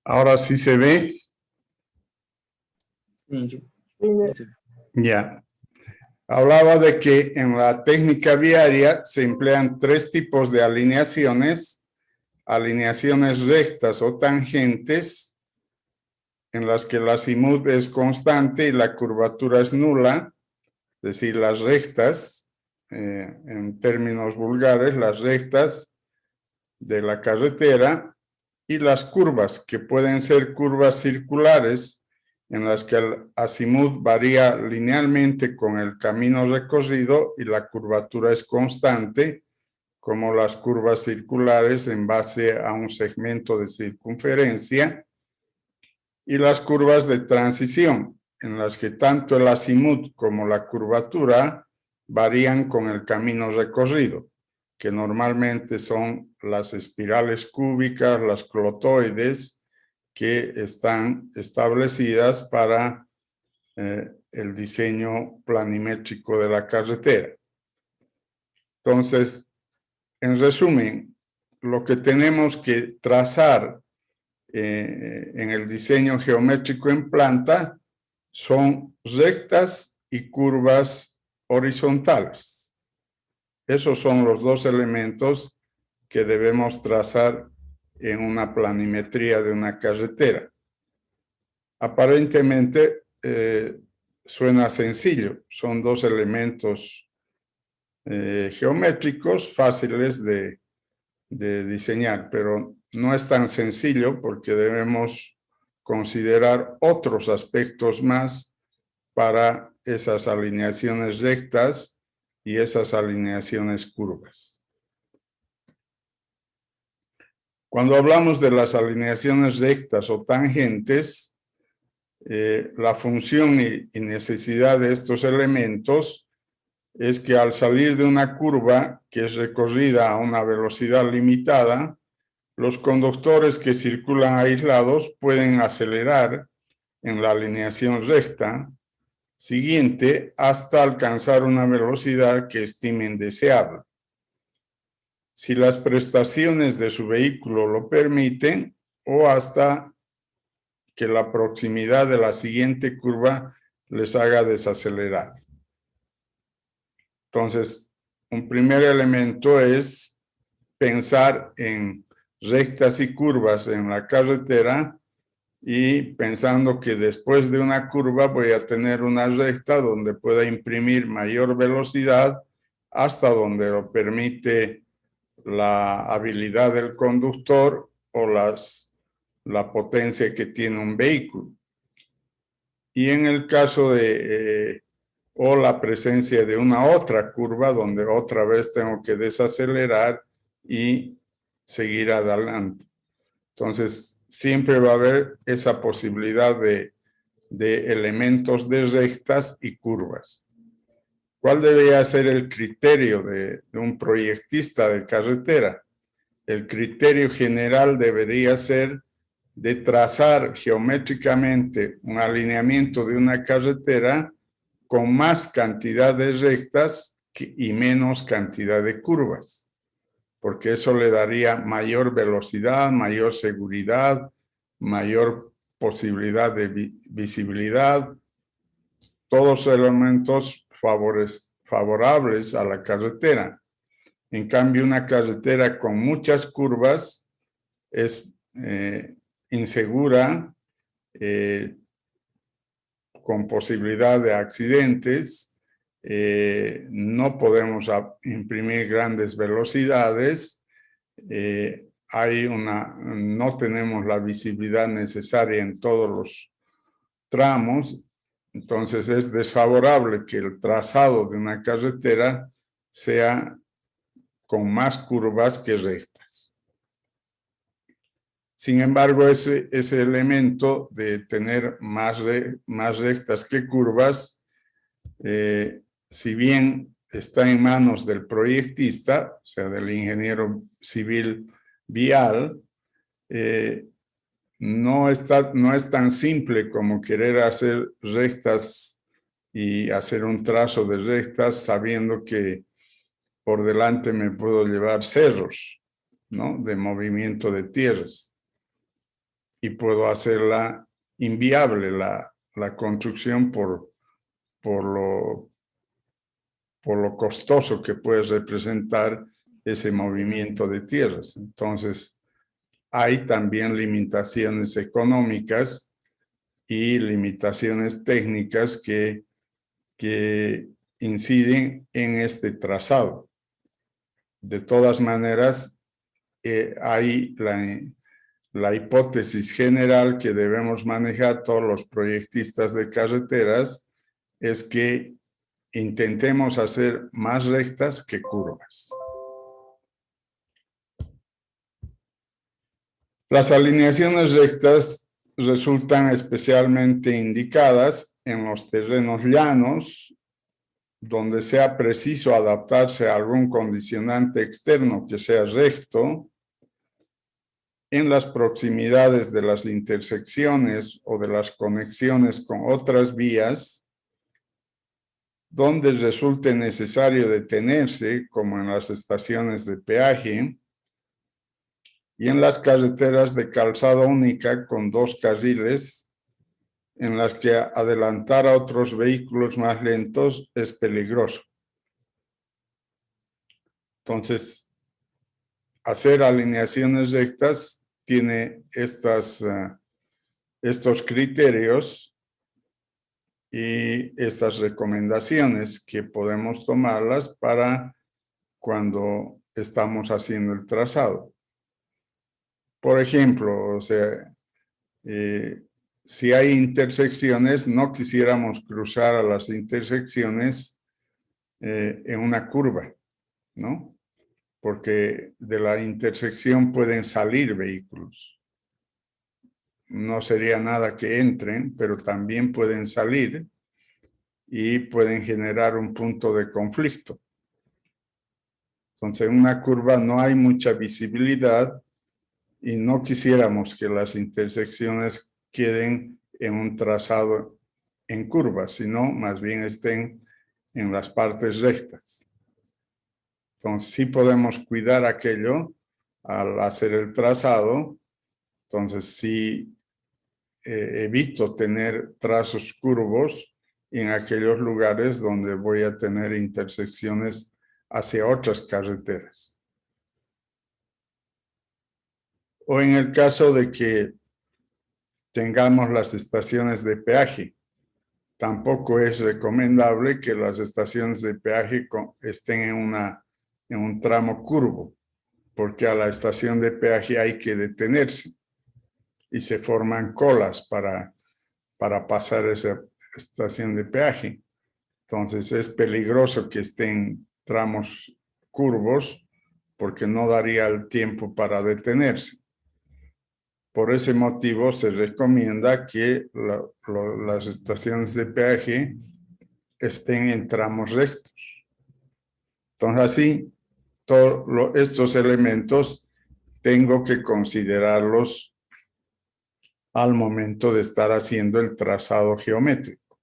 Ahora sí se ve. Sí. Ya. Hablaba de que en la técnica viaria se emplean tres tipos de alineaciones: alineaciones rectas o tangentes, en las que el azimut es constante y la curvatura es nula, es decir, las rectas, en términos vulgares, las rectas de la carretera, y las curvas, que pueden ser curvas circulares, en las que el azimut varía linealmente con el camino recorrido y la curvatura es constante, como las curvas circulares en base a un segmento de circunferencia, y las curvas de transición, en las que tanto el azimut como la curvatura varían con el camino recorrido, que normalmente son las espirales cúbicas, las clotoides, que están establecidas para el diseño planimétrico de la carretera. Entonces, en resumen, lo que tenemos que trazar en el diseño geométrico en planta son rectas y curvas horizontales. Esos son los dos elementos que debemos trazar en una planimetría de una carretera. Aparentemente suena sencillo, son dos elementos geométricos fáciles de diseñar, pero no es tan sencillo porque debemos considerar otros aspectos más para esas alineaciones rectas y esas alineaciones curvas. Cuando hablamos de las alineaciones rectas o tangentes, la función y necesidad de estos elementos es que al salir de una curva que es recorrida a una velocidad limitada, los conductores que circulan aislados pueden acelerar en la alineación recta siguiente hasta alcanzar una velocidad que estimen deseable. Si las prestaciones de su vehículo lo permiten, o hasta que la proximidad de la siguiente curva les haga desacelerar. Entonces, un primer elemento es pensar en rectas y curvas en la carretera, y pensando que después de una curva voy a tener una recta donde pueda imprimir mayor velocidad hasta donde lo permite la habilidad del conductor o la potencia que tiene un vehículo. Y en el caso de o la presencia de una otra curva donde otra vez tengo que desacelerar y seguir adelante. Entonces, siempre va a haber esa posibilidad de elementos de rectas y curvas. ¿Cuál debería ser el criterio de un proyectista de carretera? El criterio general debería ser de trazar geométricamente un alineamiento de una carretera con más cantidad de rectas y menos cantidad de curvas, porque eso le daría mayor velocidad, mayor seguridad, mayor posibilidad de visibilidad, todos elementos favorables a la carretera. En cambio, una carretera con muchas curvas es insegura, con posibilidad de accidentes, no podemos imprimir grandes velocidades, no tenemos la visibilidad necesaria en todos los tramos. Entonces es desfavorable que el trazado de una carretera sea con más curvas que rectas. Sin embargo, ese elemento de tener más rectas que curvas, si bien está en manos del proyectista, o sea, del ingeniero civil vial, no es tan simple como querer hacer rectas y hacer un trazo de rectas sabiendo que por delante me puedo llevar cerros, ¿no?, de movimiento de tierras. y puedo hacerla inviable la construcción por lo costoso que puede representar ese movimiento de tierras. Entonces, hay también limitaciones económicas y limitaciones técnicas que inciden en este trazado. De todas maneras, hay la hipótesis general que debemos manejar todos los proyectistas de carreteras es que intentemos hacer más rectas que curvas. Las alineaciones rectas resultan especialmente indicadas en los terrenos llanos, donde sea preciso adaptarse a algún condicionante externo que sea recto, en las proximidades de las intersecciones o de las conexiones con otras vías, donde resulte necesario detenerse, como en las estaciones de peaje, y en las carreteras de calzada única con 2 carriles, en las que adelantar a otros vehículos más lentos es peligroso. Entonces, hacer alineaciones rectas tiene estos criterios y estas recomendaciones que podemos tomarlas para cuando estamos haciendo el trazado. Por ejemplo, o sea, si hay intersecciones, no quisiéramos cruzar a las intersecciones en una curva, ¿no? Porque de la intersección pueden salir vehículos. No sería nada que entren, pero también pueden salir y pueden generar un punto de conflicto. Entonces, en una curva no hay mucha visibilidad y no quisiéramos que las intersecciones queden en un trazado en curva, sino más bien estén en las partes rectas. Entonces, sí podemos cuidar aquello al hacer el trazado. Entonces, sí evito tener trazos curvos en aquellos lugares donde voy a tener intersecciones hacia otras carreteras. O en el caso de que tengamos las estaciones de peaje, tampoco es recomendable que las estaciones de peaje estén en un tramo curvo, porque a la estación de peaje hay que detenerse y se forman colas para pasar esa estación de peaje. Entonces es peligroso que estén tramos curvos porque no daría el tiempo para detenerse. Por ese motivo se recomienda que las estaciones de peaje estén en tramos rectos. Entonces así, todos estos elementos tengo que considerarlos al momento de estar haciendo el trazado geométrico.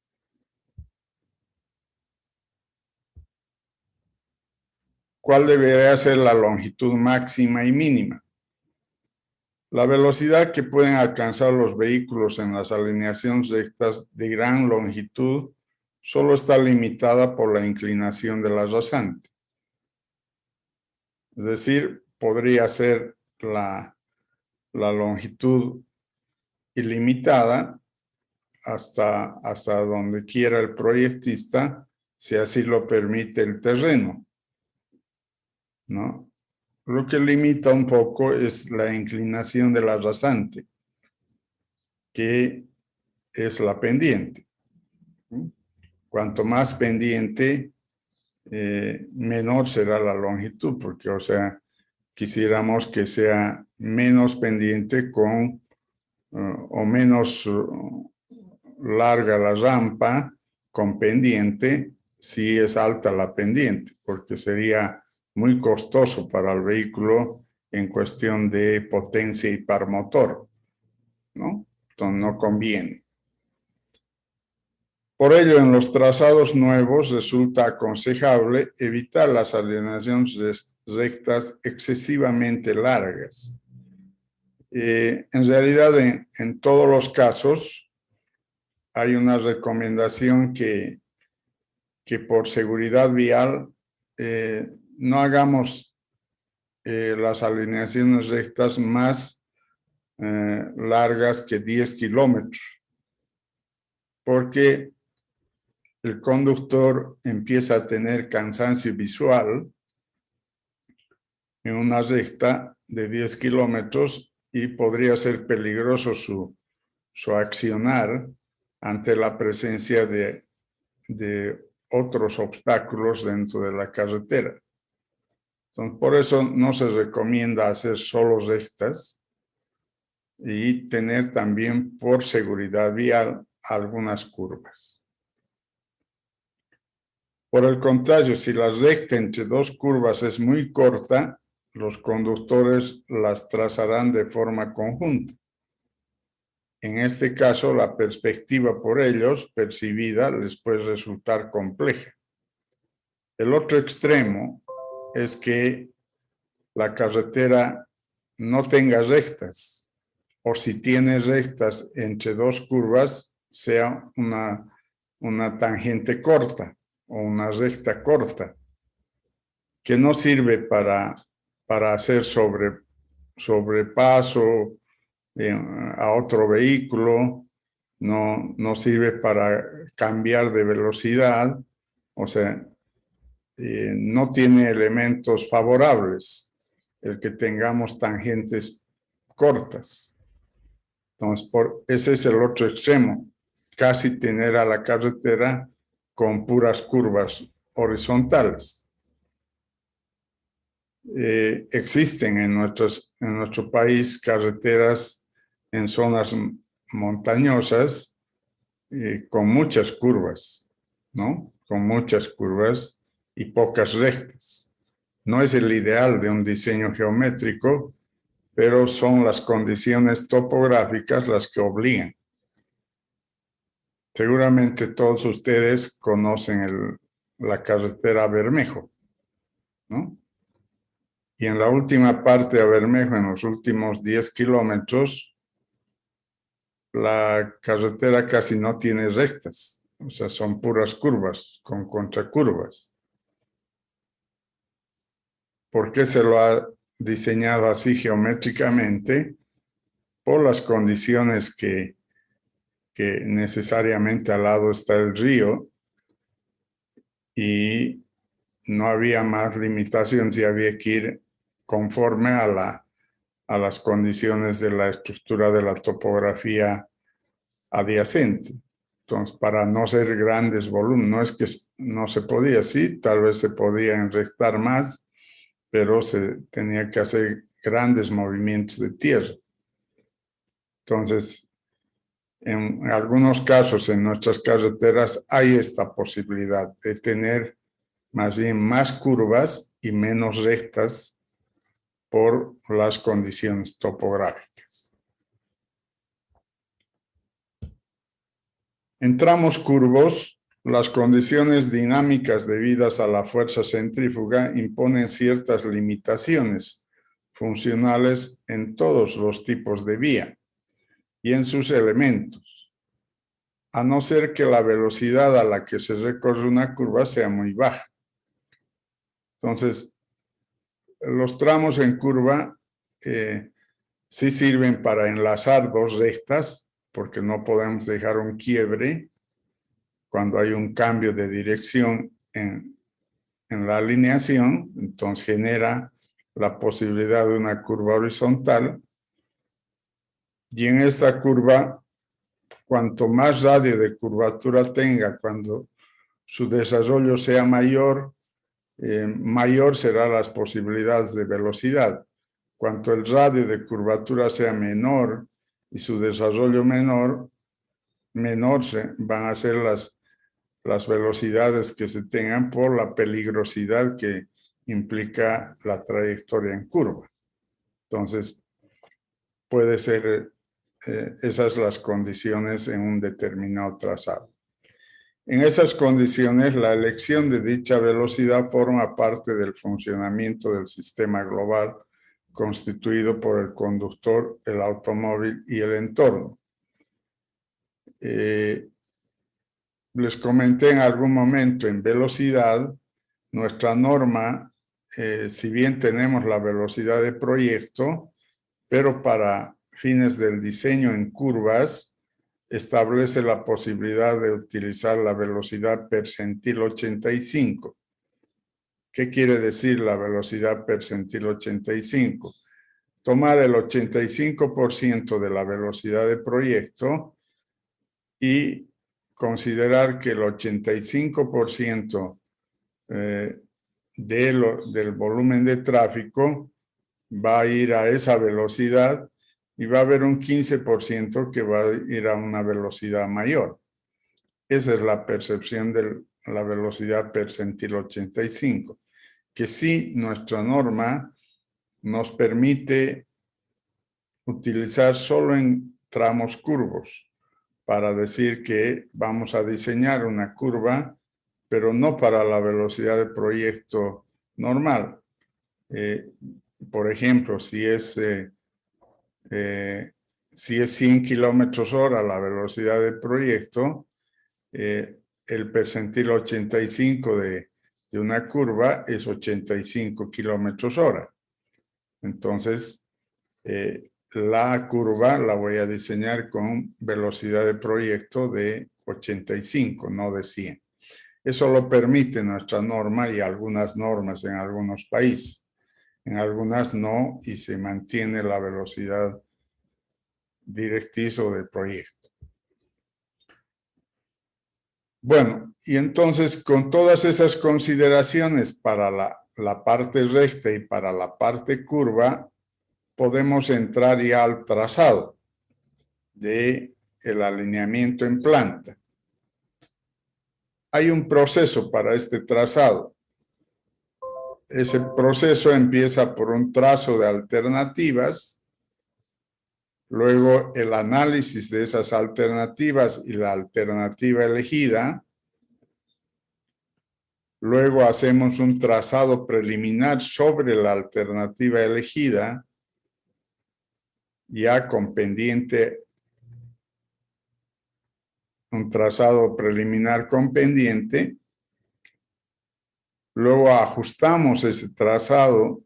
¿Cuál debería ser la longitud máxima y mínima? La velocidad que pueden alcanzar los vehículos en las alineaciones rectas de gran longitud solo está limitada por la inclinación de la rasante. Es decir, podría ser la longitud ilimitada hasta donde quiera el proyectista, si así lo permite el terreno, ¿no? Lo que limita un poco es la inclinación de la rasante, que es la pendiente. Cuanto más pendiente, menor será la longitud, porque, o sea, quisiéramos que sea menos pendiente o menos larga la rampa con pendiente si es alta la pendiente, porque sería muy costoso para el vehículo en cuestión de potencia y par motor, ¿no? Entonces no conviene. Por ello, en los trazados nuevos resulta aconsejable evitar las alineaciones rectas excesivamente largas. En realidad, en todos los casos, hay una recomendación que por seguridad vial no hagamos las alineaciones rectas más largas que 10 kilómetros, porque el conductor empieza a tener cansancio visual en una recta de 10 kilómetros y podría ser peligroso su accionar ante la presencia de otros obstáculos dentro de la carretera. Entonces, por eso no se recomienda hacer solo rectas y tener también por seguridad vial algunas curvas. Por el contrario, si la recta entre dos curvas es muy corta, los conductores las trazarán de forma conjunta. En este caso, la perspectiva por ellos percibida les puede resultar compleja. El otro extremo es que la carretera no tenga rectas, o si tiene rectas entre dos curvas, sea una tangente corta o una recta corta, que no sirve para hacer sobrepaso a otro vehículo, no sirve para cambiar de velocidad, o sea, no tiene elementos favorables el que tengamos tangentes cortas. Entonces, ese es el otro extremo, casi tener a la carretera con puras curvas horizontales. Existen en nuestro país carreteras en zonas montañosas con muchas curvas, ¿no? Con muchas curvas y pocas rectas. No es el ideal de un diseño geométrico, pero son las condiciones topográficas las que obligan. Seguramente todos ustedes conocen la carretera Bermejo, ¿no? Y en la última parte de Bermejo, en los últimos 10 kilómetros, la carretera casi no tiene rectas, o sea, son puras curvas, con contracurvas. ¿Por qué se lo ha diseñado así geométricamente? Por las condiciones que necesariamente al lado está el río y no había más limitación si había que ir conforme a las condiciones de la estructura de la topografía adyacente. Entonces, para no ser grandes volúmenes, no es que no se podía, sí, tal vez se podía enrestar más, pero se tenía que hacer grandes movimientos de tierra. Entonces, en algunos casos en nuestras carreteras hay esta posibilidad de tener más bien más curvas y menos rectas por las condiciones topográficas. En tramos curvos, las condiciones dinámicas debidas a la fuerza centrífuga imponen ciertas limitaciones funcionales en todos los tipos de vía y en sus elementos, a no ser que la velocidad a la que se recorre una curva sea muy baja. Entonces, los tramos en curva sí sirven para enlazar dos rectas, porque no podemos dejar un quiebre cuando hay un cambio de dirección en la alineación, entonces genera la posibilidad de una curva horizontal. Y en esta curva, cuanto más radio de curvatura tenga, cuando su desarrollo sea mayor, mayor serán las posibilidades de velocidad. Cuanto el radio de curvatura sea menor y su desarrollo menor van a ser las velocidades que se tengan por la peligrosidad que implica la trayectoria en curva. Entonces, puede ser esas las condiciones en un determinado trazado. En esas condiciones, la elección de dicha velocidad forma parte del funcionamiento del sistema global constituido por el conductor, el automóvil y el entorno. Les comenté en algún momento en velocidad, nuestra norma, si bien tenemos la velocidad de proyecto, pero para fines del diseño en curvas, establece la posibilidad de utilizar la velocidad percentil 85. ¿Qué quiere decir la velocidad percentil 85? Tomar el 85% de la velocidad de proyecto y considerar que el 85% del volumen de tráfico va a ir a esa velocidad y va a haber un 15% que va a ir a una velocidad mayor. Esa es la percepción de la velocidad percentil 85, que sí nuestra norma nos permite utilizar solo en tramos curvos para decir que vamos a diseñar una curva, pero no para la velocidad de proyecto normal. Por ejemplo, si es 100 kilómetros hora la velocidad de proyecto, el percentil 85 de una curva es 85 kilómetros hora. Entonces, la curva la voy a diseñar con velocidad de proyecto de 85, no de 100. Eso lo permite nuestra norma y algunas normas en algunos países. En algunas no, y se mantiene la velocidad directriz o de proyecto. Bueno, y entonces con todas esas consideraciones para la parte recta y para la parte curva, podemos entrar ya al trazado del alineamiento en planta. Hay un proceso para este trazado. Ese proceso empieza por un trazo de alternativas, luego el análisis de esas alternativas y la alternativa elegida. Luego hacemos un trazado preliminar sobre la alternativa elegida, ya con pendiente, un trazado preliminar con pendiente. Luego ajustamos ese trazado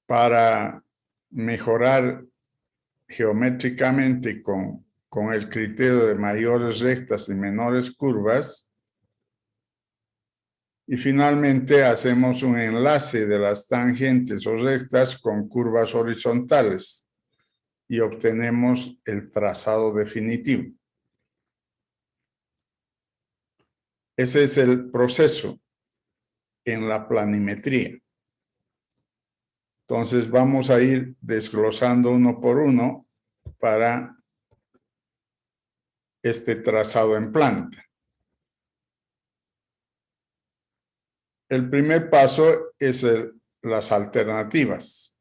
para mejorar geométricamente con el criterio de mayores rectas y menores curvas. Y finalmente hacemos un enlace de las tangentes o rectas con curvas horizontales y obtenemos el trazado definitivo. Ese es el proceso en la planimetría. Entonces vamos a ir desglosando uno por uno para este trazado en planta. El primer paso es las alternativas.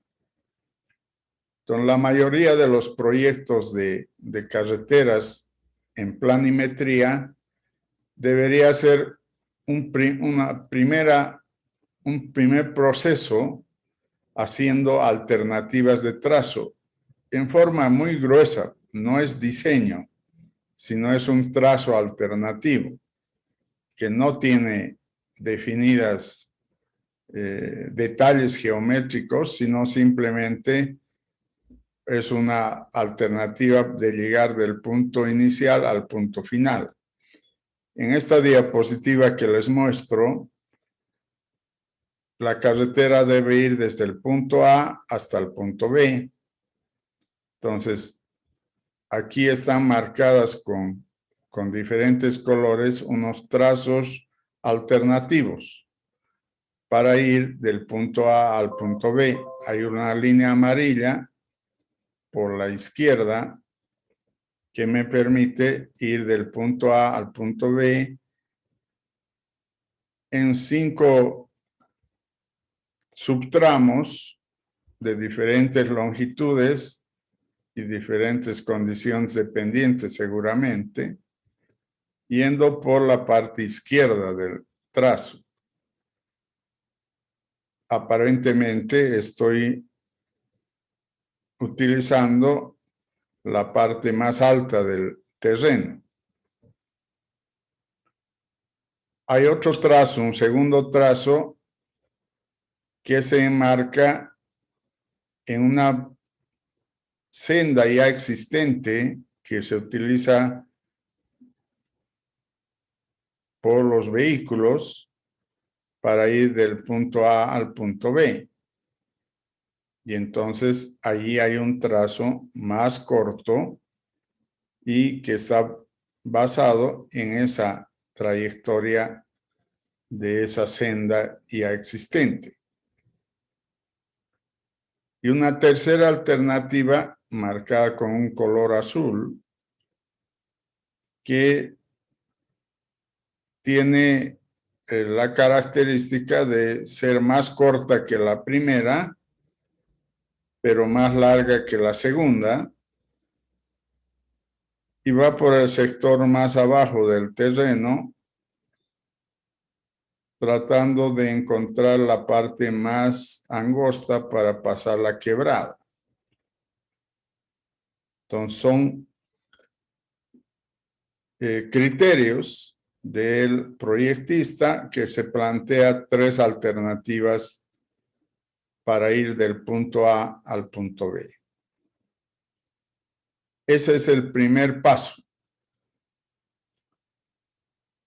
Entonces, la mayoría de los proyectos de carreteras en planimetría debería ser un primer proceso haciendo alternativas de trazo en forma muy gruesa. No es diseño, sino es un trazo alternativo que no tiene definidas detalles geométricos, sino simplemente es una alternativa de llegar del punto inicial al punto final. En esta diapositiva que les muestro, la carretera debe ir desde el punto A hasta el punto B. Entonces, aquí están marcadas con diferentes colores unos trazos alternativos para ir del punto A al punto B. Hay una línea amarilla por la izquierda que me permite ir del punto A al punto B en 5 subtramos de diferentes longitudes y diferentes condiciones dependientes seguramente, yendo por la parte izquierda del trazo. aparentemente estoy utilizando la parte más alta del terreno. Hay otro trazo, un segundo trazo, que se enmarca en una senda ya existente que se utiliza por los vehículos para ir del punto A al punto B. Y entonces allí hay un trazo más corto y que está basado en esa trayectoria de esa senda ya existente. Y una tercera alternativa marcada con un color azul que tiene la característica de ser más corta que la primera, pero más larga que la segunda, y va por el sector más abajo del terreno, tratando de encontrar la parte más angosta para pasar la quebrada. Entonces son criterios del proyectista que se plantea 3 alternativas para ir del punto A al punto B. Ese es el primer paso.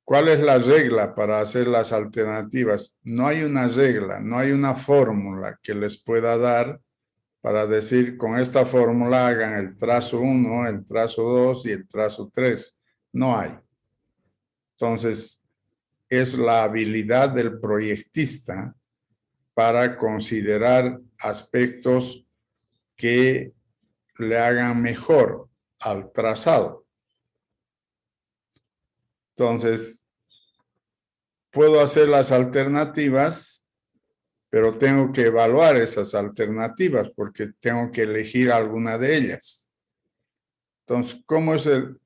¿Cuál es la regla para hacer las alternativas? No hay una regla, no hay una fórmula que les pueda dar para decir con esta fórmula hagan el trazo 1, el trazo 2 y el trazo 3. No hay. Entonces, es la habilidad del proyectista para considerar aspectos que le hagan mejor al trazado. Entonces, puedo hacer las alternativas, pero tengo que evaluar esas alternativas porque tengo que elegir alguna de ellas. Entonces,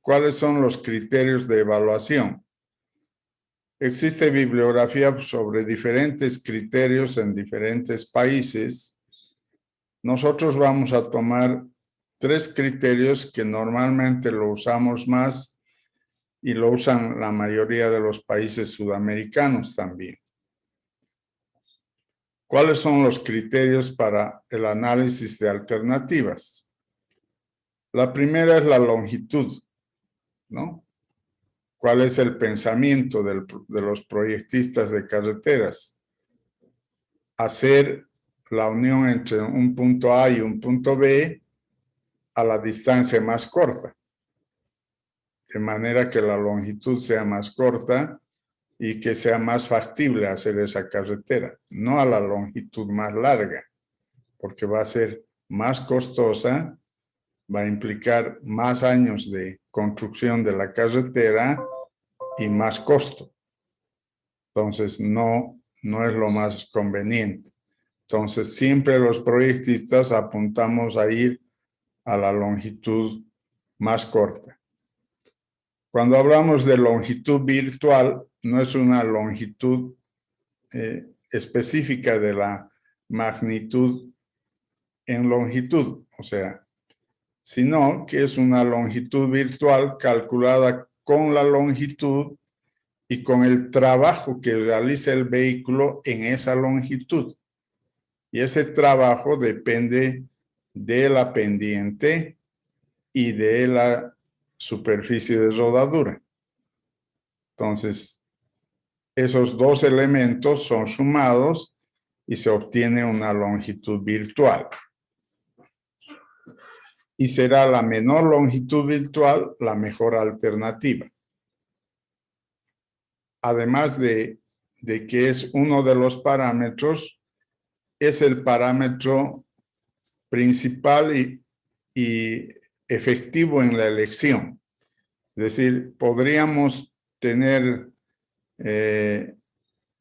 ¿cuáles son los criterios de evaluación? Existe bibliografía sobre diferentes criterios en diferentes países. Nosotros vamos a tomar 3 criterios que normalmente lo usamos más y lo usan la mayoría de los países sudamericanos también. ¿Cuáles son los criterios para el análisis de alternativas? La primera es la longitud, ¿no? ¿Cuál es el pensamiento de los proyectistas de carreteras? Hacer la unión entre un punto A y un punto B a la distancia más corta, de manera que la longitud sea más corta y que sea más factible hacer esa carretera, no a la longitud más larga, porque va a ser más costosa, va a implicar más años de construcción de la carretera y más costo. Entonces, no es lo más conveniente. Entonces, siempre los proyectistas apuntamos a ir a la longitud más corta. Cuando hablamos de longitud virtual, no es una longitud específica de la magnitud en longitud, o sea, sino que es una longitud virtual calculada con la longitud y con el trabajo que realiza el vehículo en esa longitud. Y ese trabajo depende de la pendiente y de la superficie de rodadura. Entonces, esos 2 elementos son sumados y se obtiene una longitud virtual. Y será la menor longitud virtual la mejor alternativa. Además de que es uno de los parámetros, es el parámetro principal y efectivo en la elección. Es decir, podríamos tener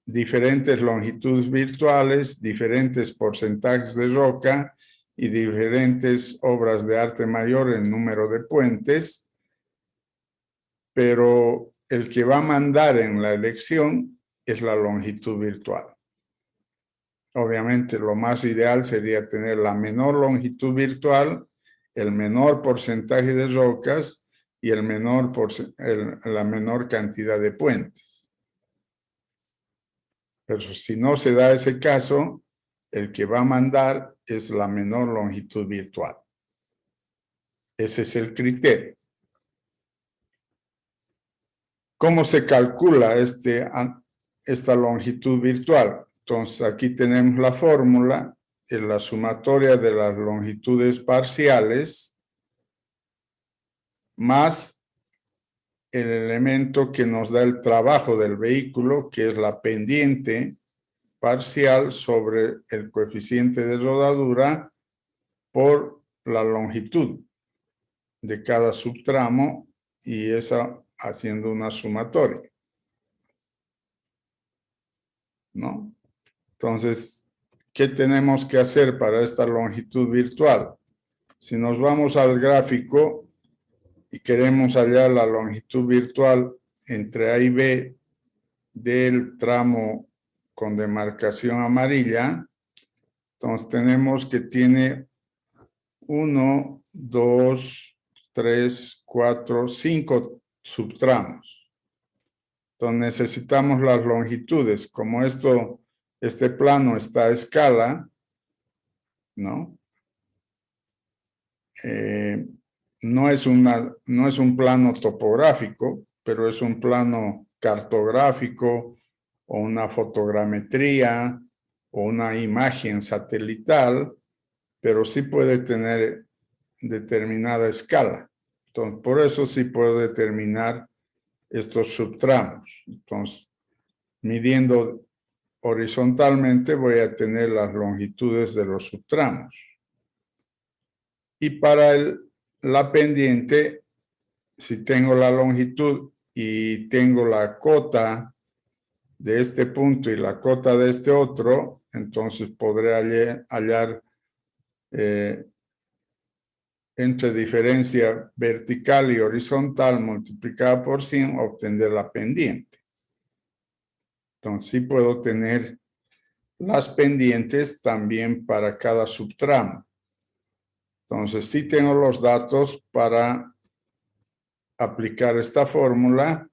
diferentes longitudes virtuales, diferentes porcentajes de roca y diferentes obras de arte mayor en número de puentes, pero el que va a mandar en la elección es la longitud virtual. Obviamente lo más ideal sería tener la menor longitud virtual, el menor porcentaje de rocas y la menor cantidad de puentes. Pero si no se da ese caso, el que va a mandar es la menor longitud virtual. Ese es el criterio. ¿Cómo se calcula esta longitud virtual? Entonces, aquí tenemos la fórmula, es la sumatoria de las longitudes parciales más el elemento que nos da el trabajo del vehículo, que es la pendiente parcial sobre el coeficiente de rodadura por la longitud de cada subtramo y esa haciendo una sumatoria, ¿no? Entonces, ¿qué tenemos que hacer para esta longitud virtual? Si nos vamos al gráfico y queremos hallar la longitud virtual entre A y B del tramo con demarcación amarilla, entonces tenemos que tiene 1, 2, 3, 4, 5 subtramos. Entonces necesitamos las longitudes. Como este plano está a escala, ¿no? No es un plano topográfico, pero es un plano cartográfico o una fotogrametría o una imagen satelital, pero sí puede tener determinada escala. Entonces, por eso sí puedo determinar estos subtramos. Entonces, midiendo horizontalmente voy a tener las longitudes de los subtramos. Y para la pendiente, si tengo la longitud y tengo la cota de este punto y la cota de este otro, entonces podré hallar entre diferencia vertical y horizontal multiplicada por 100, obtener la pendiente. Entonces sí puedo tener las pendientes también para cada subtramo. Entonces sí tengo los datos para aplicar esta fórmula,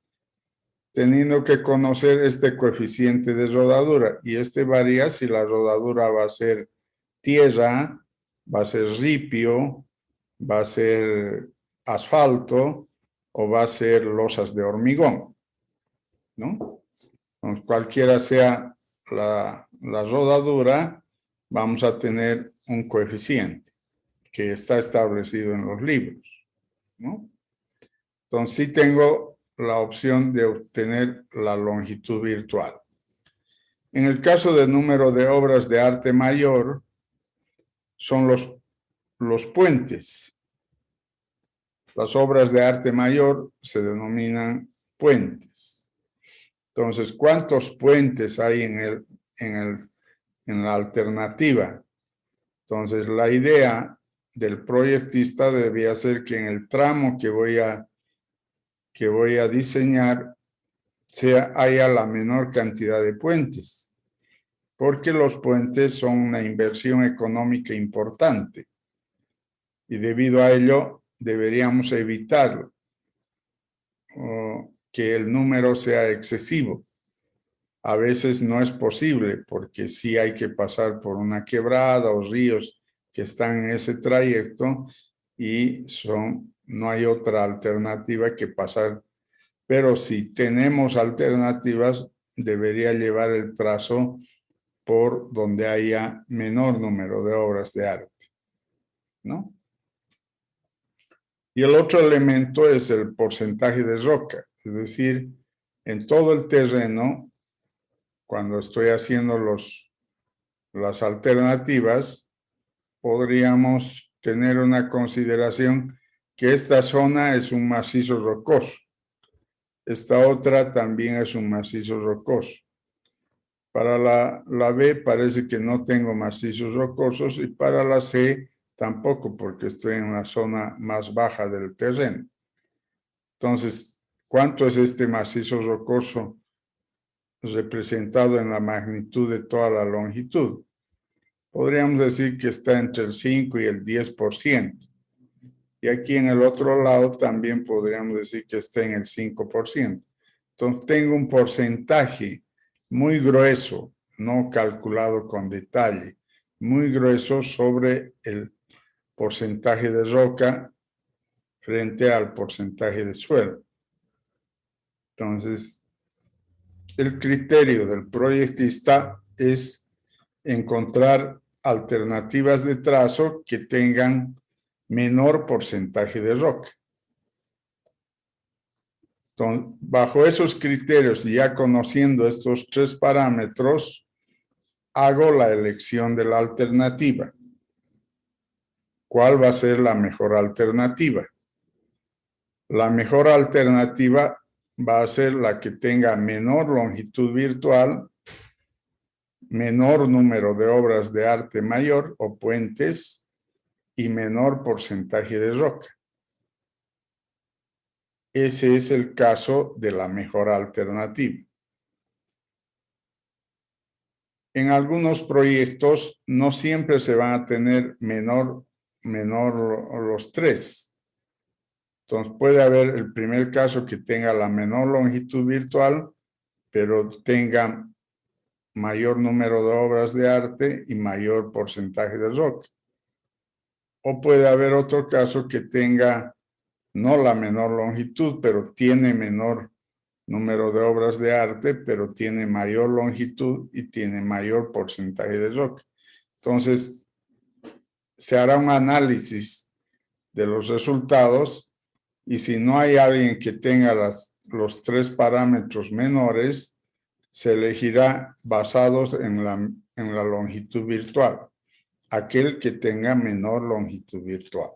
teniendo que conocer este coeficiente de rodadura. Y este varía si la rodadura va a ser tierra, va a ser ripio, va a ser asfalto o va a ser losas de hormigón, ¿no? Entonces, cualquiera sea la rodadura, vamos a tener un coeficiente que está establecido en los libros, ¿no? Entonces, sí tengo la opción de obtener la longitud virtual. En el caso del número de obras de arte mayor, son los puentes. Las obras de arte mayor se denominan puentes. Entonces, ¿cuántos puentes hay en la alternativa? Entonces, la idea del proyectista debía ser que en el tramo que voy a diseñar haya la menor cantidad de puentes, porque los puentes son una inversión económica importante y debido a ello deberíamos evitar que el número sea excesivo. A veces no es posible porque sí hay que pasar por una quebrada o ríos que están en ese trayecto y no hay otra alternativa que pasar. Pero si tenemos alternativas, debería llevar el trazo por donde haya menor número de obras de arte, ¿no? Y el otro elemento es el porcentaje de roca, es decir, en todo el terreno, cuando estoy haciendo las alternativas, podríamos tener una consideración que esta zona es un macizo rocoso. Esta otra también es un macizo rocoso. Para la B parece que no tengo macizos rocosos y para la C tampoco porque estoy en una zona más baja del terreno. Entonces, ¿cuánto es este macizo rocoso representado en la magnitud de toda la longitud? podríamos decir que está entre el 5 y el 10%. Y aquí en el otro lado también podríamos decir que está en el 5%. Entonces tengo un porcentaje muy grueso, no calculado con detalle, muy grueso sobre el porcentaje de roca frente al porcentaje de suelo. Entonces, el criterio del proyectista es encontrar alternativas de trazo que tengan menor porcentaje de roca. Entonces, bajo esos criterios y ya conociendo estos tres parámetros, hago la elección de la alternativa. ¿Cuál va a ser la mejor alternativa? La mejor alternativa va a ser la que tenga menor longitud virtual, menor número de obras de arte mayor o puentes y menor porcentaje de roca. Ese es el caso de la mejor alternativa. En algunos proyectos no siempre se van a tener menor los tres. Entonces puede haber el primer caso que tenga la menor longitud virtual, pero tenga mayor número de obras de arte y mayor porcentaje de roca. O puede haber otro caso que tenga no la menor longitud, pero tiene menor número de obras de arte, pero tiene mayor longitud y tiene mayor porcentaje de roca. Entonces, se hará un análisis de los resultados y si no hay alguien que tenga los tres parámetros menores, se elegirá basados en la longitud virtual, aquel que tenga menor longitud virtual.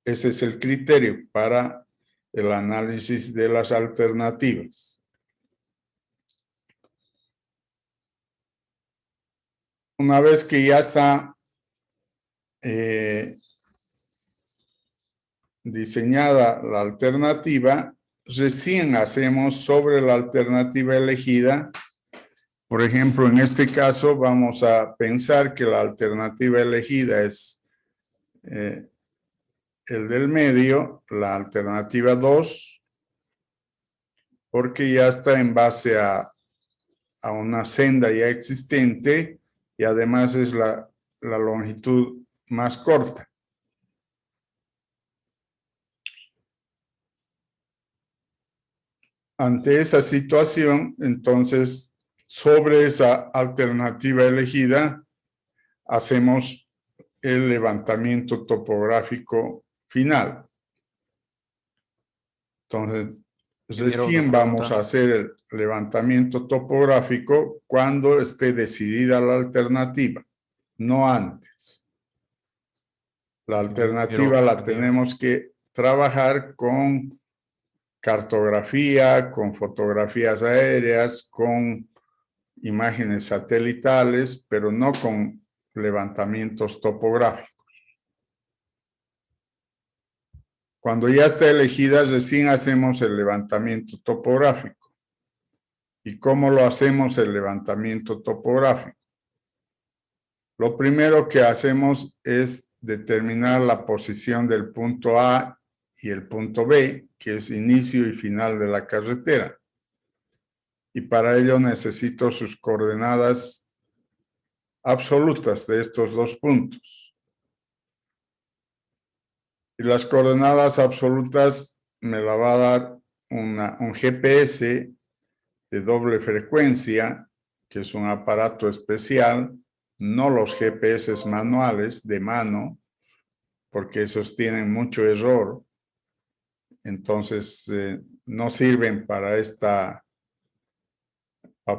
Ese es el criterio para el análisis de las alternativas. Una vez que ya está diseñada la alternativa, recién hacemos sobre la alternativa elegida. Por ejemplo, en este caso vamos a pensar que la alternativa elegida es el del medio, la alternativa 2, porque ya está en base a una senda ya existente y además es la longitud más corta. Ante esa situación, entonces, sobre esa alternativa elegida, hacemos el levantamiento topográfico final. Entonces, recién vamos a hacer el levantamiento topográfico cuando esté decidida la alternativa, no antes. La alternativa la tenemos que trabajar con cartografía, con fotografías aéreas, con imágenes satelitales, pero no con levantamientos topográficos. Cuando ya está elegida, recién hacemos el levantamiento topográfico. ¿Y cómo lo hacemos el levantamiento topográfico? Lo primero que hacemos es determinar la posición del punto A y el punto B, que es inicio y final de la carretera. Y para ello necesito sus coordenadas absolutas de estos dos puntos. Y las coordenadas absolutas me la va a dar un GPS de doble frecuencia, que es un aparato especial, no los GPS manuales de mano, porque esos tienen mucho error. Entonces, no sirven para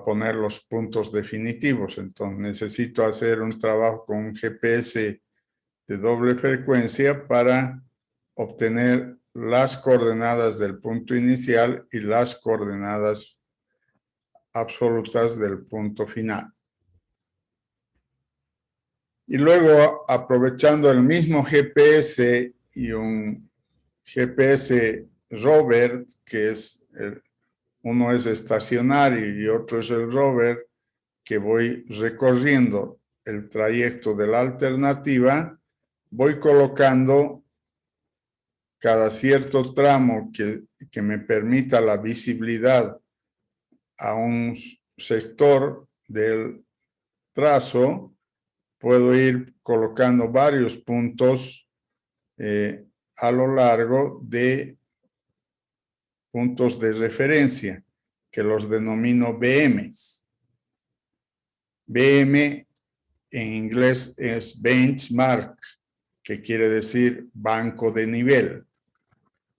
poner los puntos definitivos. Entonces, necesito hacer un trabajo con un GPS de doble frecuencia para obtener las coordenadas del punto inicial y las coordenadas absolutas del punto final. Y luego, aprovechando el mismo GPS y un GPS rover, que es uno es estacionario y otro es el rover, que voy recorriendo el trayecto de la alternativa, voy colocando cada cierto tramo que me permita la visibilidad a un sector del trazo, puedo ir colocando varios puntos a lo largo de puntos de referencia, que los denomino BMs. BM en inglés es benchmark, que quiere decir banco de nivel.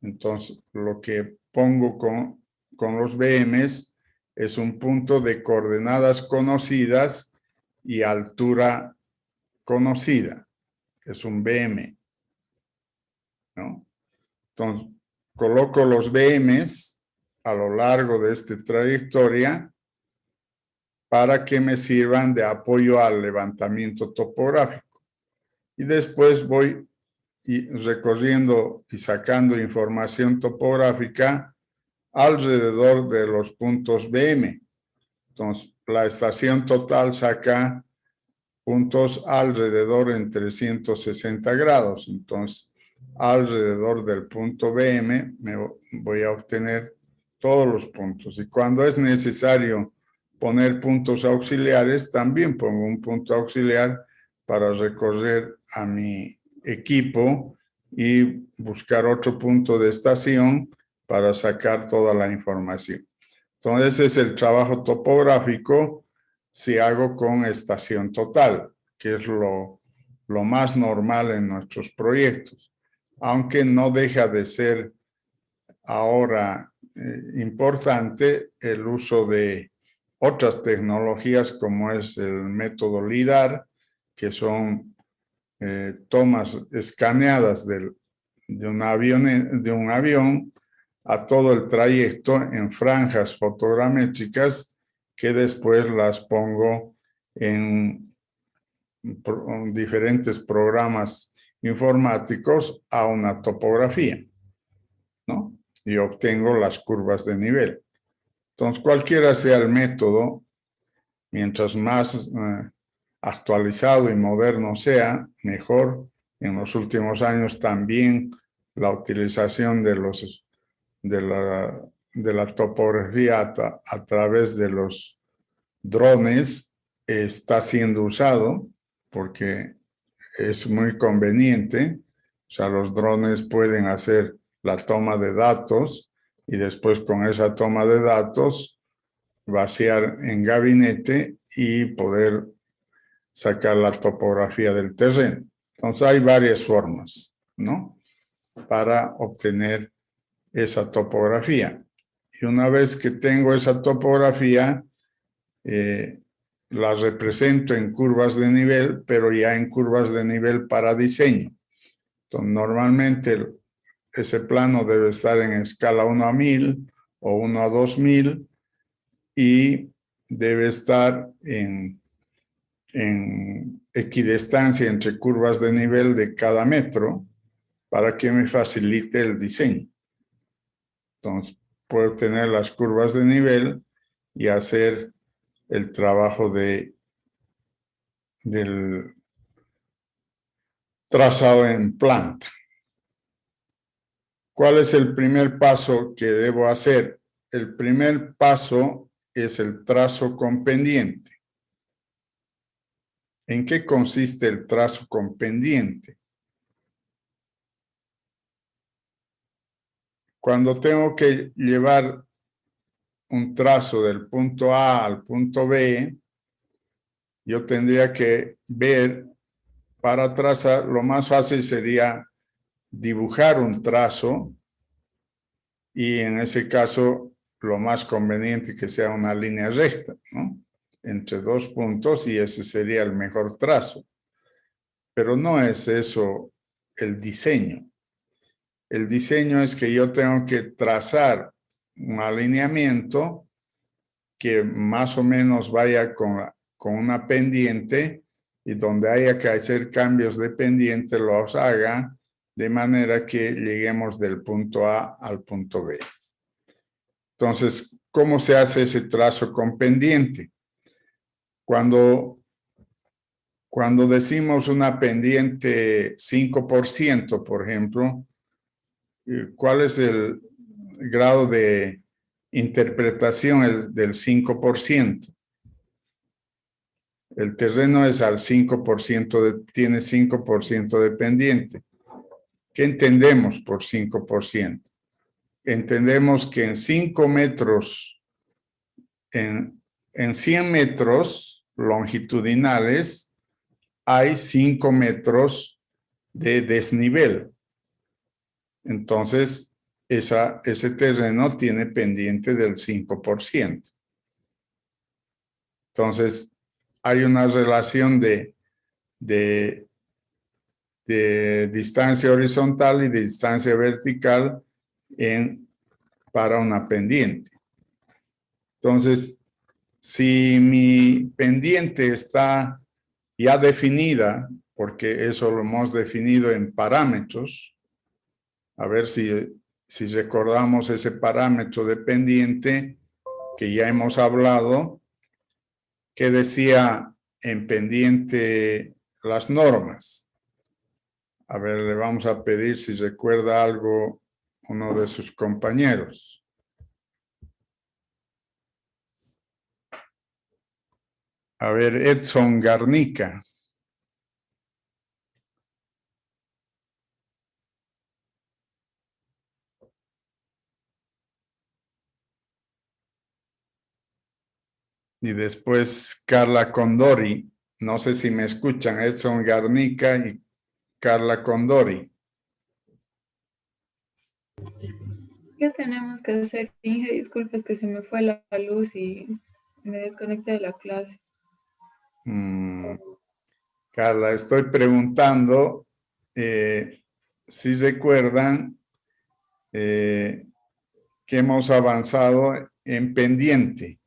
Entonces, lo que pongo con los BMs es un punto de coordenadas conocidas y altura conocida. Es un BM, ¿no? Entonces, coloco los BMs a lo largo de esta trayectoria para que me sirvan de apoyo al levantamiento topográfico. Y después voy recorriendo y sacando información topográfica alrededor de los puntos BM. Entonces, la estación total saca puntos alrededor en 360 grados. Entonces, alrededor del punto BM me voy a obtener todos los puntos. Y cuando es necesario poner puntos auxiliares, también pongo un punto auxiliar para recorrer a mi equipo y buscar otro punto de estación para sacar toda la información. Entonces, ese es el trabajo topográfico si hago con estación total, que es lo más normal en nuestros proyectos, aunque no deja de ser ahora importante el uso de otras tecnologías como es el método LIDAR, que son tomas escaneadas de un avión a todo el trayecto en franjas fotogramétricas que después las pongo en diferentes programas informáticos a una topografía, ¿no? Y obtengo las curvas de nivel. Entonces, cualquiera sea el método, mientras más actualizado y moderno sea, mejor. En los últimos años también la utilización de la topografía a través de los drones está siendo usado porque es muy conveniente. O sea, los drones pueden hacer la toma de datos y después con esa toma de datos vaciar en gabinete y poder sacar la topografía del terreno. Entonces hay varias formas, ¿no? Para obtener esa topografía. Y una vez que tengo esa topografía, la represento en curvas de nivel, pero ya en curvas de nivel para diseño. Entonces, normalmente ese plano debe estar en escala 1 a 1000 o 1 a 2000 y debe estar en equidistancia entre curvas de nivel de cada metro para que me facilite el diseño. Entonces, puedo tener las curvas de nivel y hacer el trabajo del trazado en planta. ¿Cuál es el primer paso que debo hacer? El primer paso es el trazo con pendiente. ¿En qué consiste el trazo con pendiente? Cuando tengo que llevar un trazo del punto A al punto B, yo tendría que ver, para trazar, lo más fácil sería dibujar un trazo y en ese caso lo más conveniente que sea una línea recta, ¿no? Entre dos puntos y ese sería el mejor trazo. Pero no es eso el diseño. El diseño es que yo tengo que trazar un alineamiento que más o menos vaya con una pendiente y donde haya que hacer cambios de pendiente los haga de manera que lleguemos del punto A al punto B. Entonces, ¿cómo se hace ese trazo con pendiente? Cuando decimos una pendiente 5%, por ejemplo, ¿cuál es el grado de interpretación del 5%? El terreno es al 5%, tiene 5% de pendiente. ¿Qué entendemos por 5%? Entendemos que en 5 metros, en 100 metros longitudinales, hay 5 metros de desnivel. Entonces, ese terreno tiene pendiente del 5%. Entonces, hay una relación de distancia horizontal y de distancia vertical para una pendiente. Entonces, si mi pendiente está ya definida, porque eso lo hemos definido en parámetros, a ver si recordamos ese parámetro de pendiente que ya hemos hablado, que decía en pendiente las normas. A ver, le vamos a pedir si recuerda algo uno de sus compañeros. A ver, Edson Garnica. Y después Carla Condori. No sé si me escuchan, Edson Garnica y Carla Condori. ¿Qué tenemos que hacer, Inge? Disculpe, es que se me fue la luz y me desconecté de la clase. Carla, estoy preguntando si recuerdan que hemos avanzado en pendiente.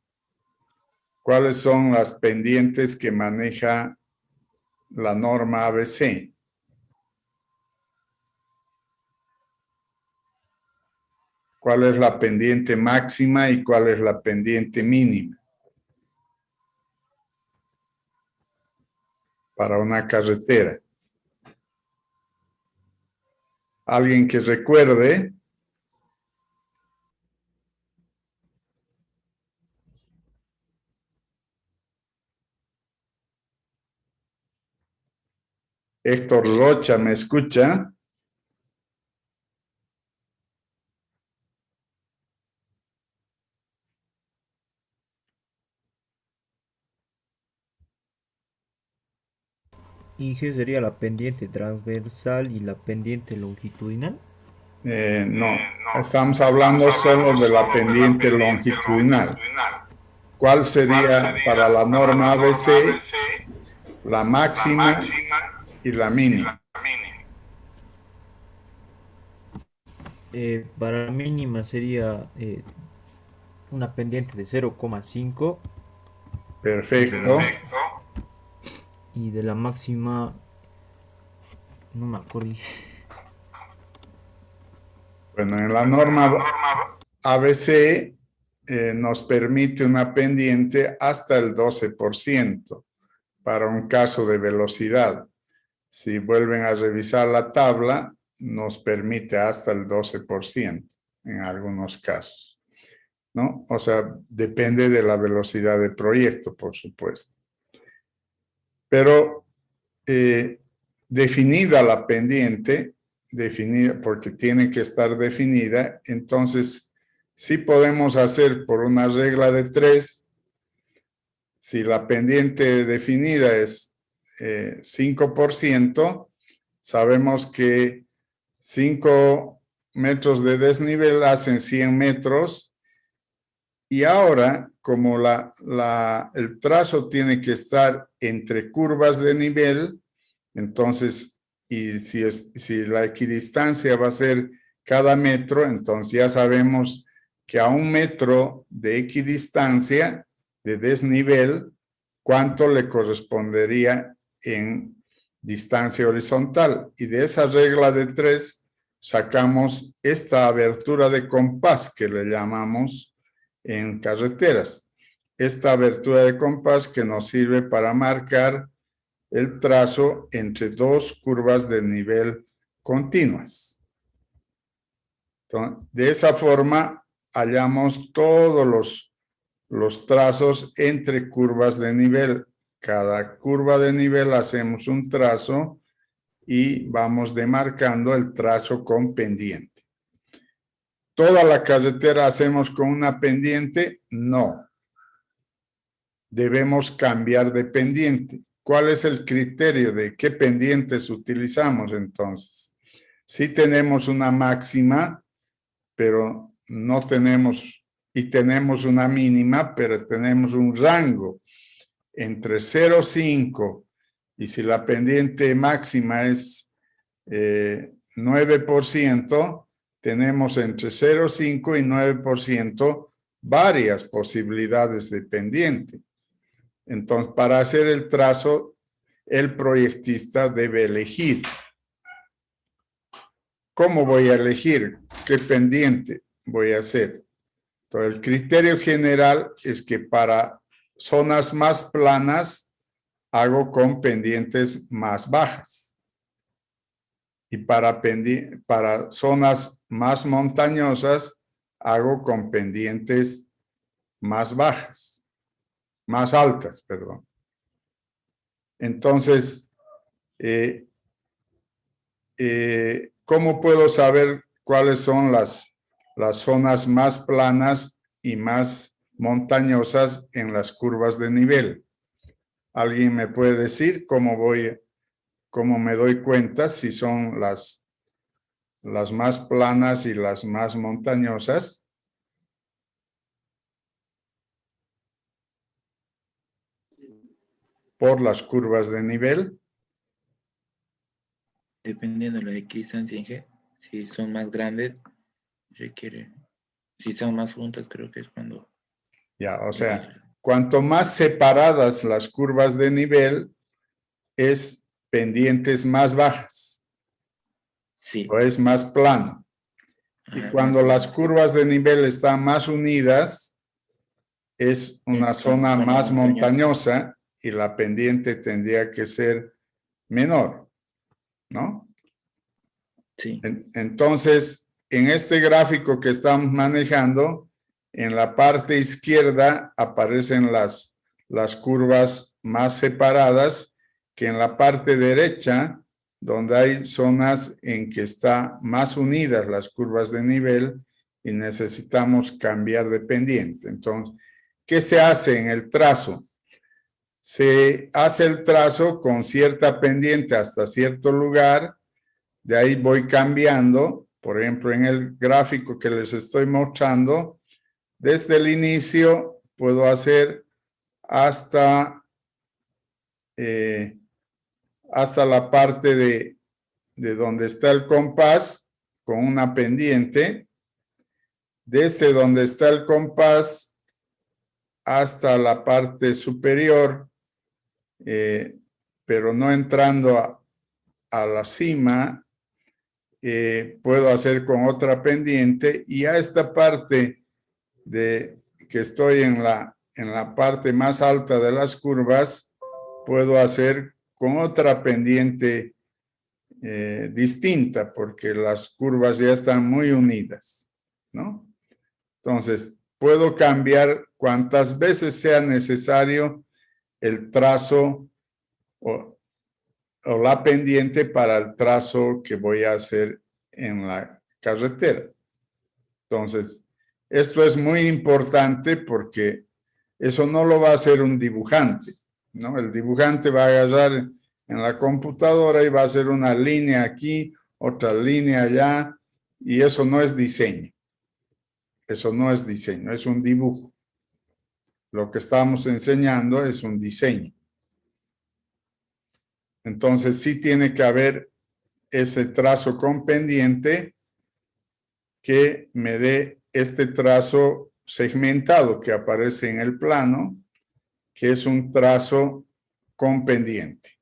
¿Cuáles son las pendientes que maneja la norma ABC? ¿Cuál es la pendiente máxima y cuál es la pendiente mínima para una carretera? ¿Alguien que recuerde? Héctor Rocha, ¿me escucha? Inge sería la pendiente transversal y la pendiente longitudinal. No, estamos hablando solo de la pendiente longitudinal. ¿Cuál sería para la norma ABC la máxima y la mínima? Para la mínima sería una pendiente de 0,5. Perfecto. Y de la máxima, no me acuerdo. Bueno, en la norma ABC nos permite una pendiente hasta el 12% para un caso de velocidad. Si vuelven a revisar la tabla, nos permite hasta el 12% en algunos casos, ¿no? O sea, depende de la velocidad del proyecto, por supuesto. Pero definida la pendiente, definida porque tiene que estar definida, entonces sí podemos hacer por una regla de 3, si la pendiente definida es 5%, sabemos que 5 metros de desnivel hacen 100 metros. Y ahora, como el trazo tiene que estar entre curvas de nivel, entonces, y si la equidistancia va a ser cada metro, entonces ya sabemos que a 1 metro de equidistancia, de desnivel, ¿cuánto le correspondería en distancia horizontal? Y de esa regla de 3 sacamos esta abertura de compás que le llamamos en carreteras. esta abertura de compás que nos sirve para marcar el trazo entre dos curvas de nivel continuas. Entonces, de esa forma hallamos todos los trazos entre curvas de nivel. Cada curva de nivel hacemos un trazo y vamos demarcando el trazo con pendiente. ¿Toda la carretera hacemos con una pendiente? No. Debemos cambiar de pendiente. ¿Cuál es el criterio de qué pendientes utilizamos entonces? Si tenemos una máxima, pero no tenemos, y tenemos una mínima, pero tenemos un rango entre 0,5 y si la pendiente máxima es 9%, tenemos entre 0,5 y 9% varias posibilidades de pendiente. Entonces, para hacer el trazo, el proyectista debe elegir. ¿Cómo voy a elegir? ¿Qué pendiente voy a hacer? Entonces, el criterio general es que para zonas más planas hago con pendientes más bajas. Y para zonas más montañosas hago con pendientes más bajas, más altas, perdón. Entonces, ¿cómo puedo saber cuáles son las zonas más planas y más montañosas en las curvas de nivel? ¿Alguien me puede decir cómo me doy cuenta si son las más planas y las más montañosas? Por las curvas de nivel. Dependiendo de la equidistancia en G, si son más grandes, requiere, si son más juntas, creo que es cuando... Ya, o sea, cuanto más separadas las curvas de nivel, es pendientes más bajas. Sí. O es más plano. Y cuando las curvas de nivel están más unidas, es una zona más montañosa y la pendiente tendría que ser menor, ¿no? Sí. Entonces, en este gráfico que estamos manejando, en la parte izquierda aparecen las curvas más separadas que en la parte derecha, donde hay zonas en que están más unidas las curvas de nivel y necesitamos cambiar de pendiente. Entonces, ¿qué se hace en el trazo? Se hace el trazo con cierta pendiente hasta cierto lugar, de ahí voy cambiando, por ejemplo, en el gráfico que les estoy mostrando, desde el inicio puedo hacer hasta la parte de donde está el compás con una pendiente, desde donde está el compás hasta la parte superior, pero no entrando a la cima, puedo hacer con otra pendiente y a esta parte que estoy en la parte más alta de las curvas, puedo hacer con otra pendiente distinta porque las curvas ya están muy unidas, ¿no? Entonces, puedo cambiar cuantas veces sea necesario el trazo o la pendiente para el trazo que voy a hacer en la carretera. Entonces, esto es muy importante porque eso no lo va a hacer un dibujante, ¿no? El dibujante va a agarrar en la computadora y va a hacer una línea aquí, otra línea allá, y eso no es diseño. Eso no es diseño, es un dibujo. Lo que estamos enseñando es un diseño. Entonces, sí tiene que haber ese trazo con pendiente que me dé este trazo segmentado que aparece en el plano, que es un trazo con pendiente.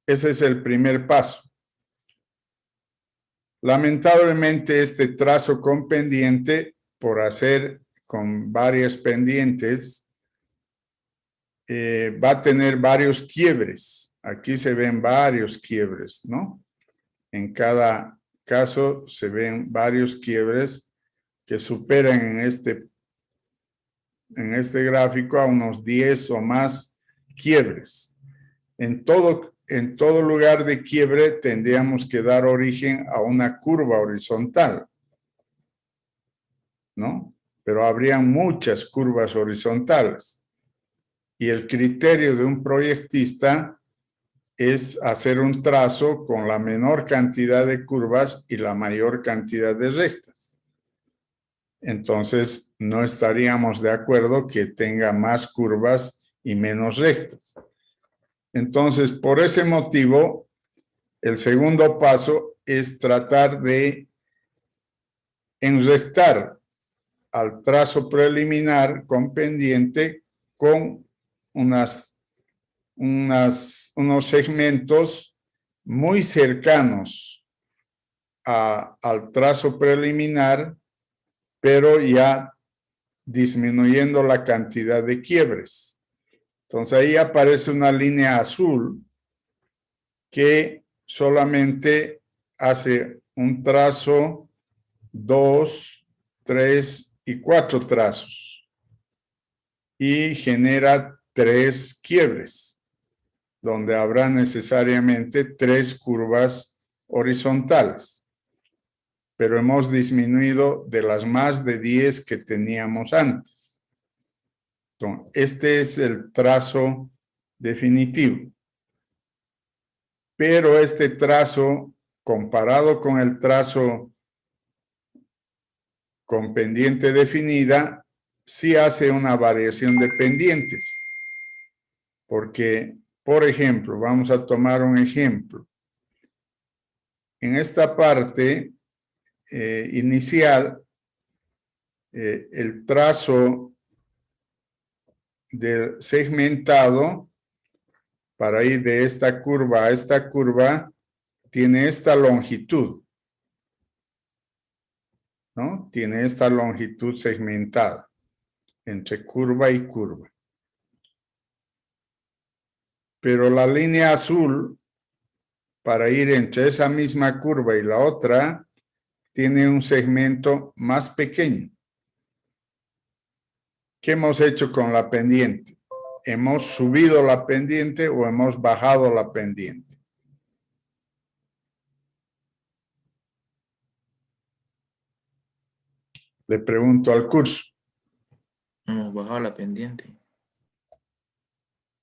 Ese es el primer paso. Lamentablemente, este trazo con pendiente, por hacer con varias pendientes, va a tener varios quiebres. Aquí se ven varios quiebres, ¿no? En cada caso se ven varios quiebres que superan en este gráfico a unos 10 o más quiebres. En todo lugar de quiebre tendríamos que dar origen a una curva horizontal, ¿no? Pero habrían muchas curvas horizontales. Y el criterio de un proyectista es hacer un trazo con la menor cantidad de curvas y la mayor cantidad de rectas. Entonces, no estaríamos de acuerdo que tenga más curvas y menos rectas. Entonces, por ese motivo, el segundo paso es tratar de enrestar al trazo preliminar con pendiente con unos segmentos muy cercanos al trazo preliminar, pero ya disminuyendo la cantidad de quiebres. Entonces ahí aparece una línea azul que solamente hace un trazo, 2, 3 y 4 trazos y genera 3 quiebres, donde habrá necesariamente 3 curvas horizontales. Pero hemos disminuido de las más de 10 que teníamos antes. Entonces, este es el trazo definitivo. Pero este trazo, comparado con el trazo con pendiente definida, sí hace una variación de pendientes. Porque, por ejemplo, vamos a tomar un ejemplo. En esta parte inicial, el trazo del segmentado para ir de esta curva a esta curva tiene esta longitud, ¿no? Tiene esta longitud segmentada entre curva y curva. Pero la línea azul, para ir entre esa misma curva y la otra, tiene un segmento más pequeño. ¿Qué hemos hecho con la pendiente? ¿Hemos subido la pendiente o hemos bajado la pendiente? Le pregunto al curso. Hemos bajado la pendiente.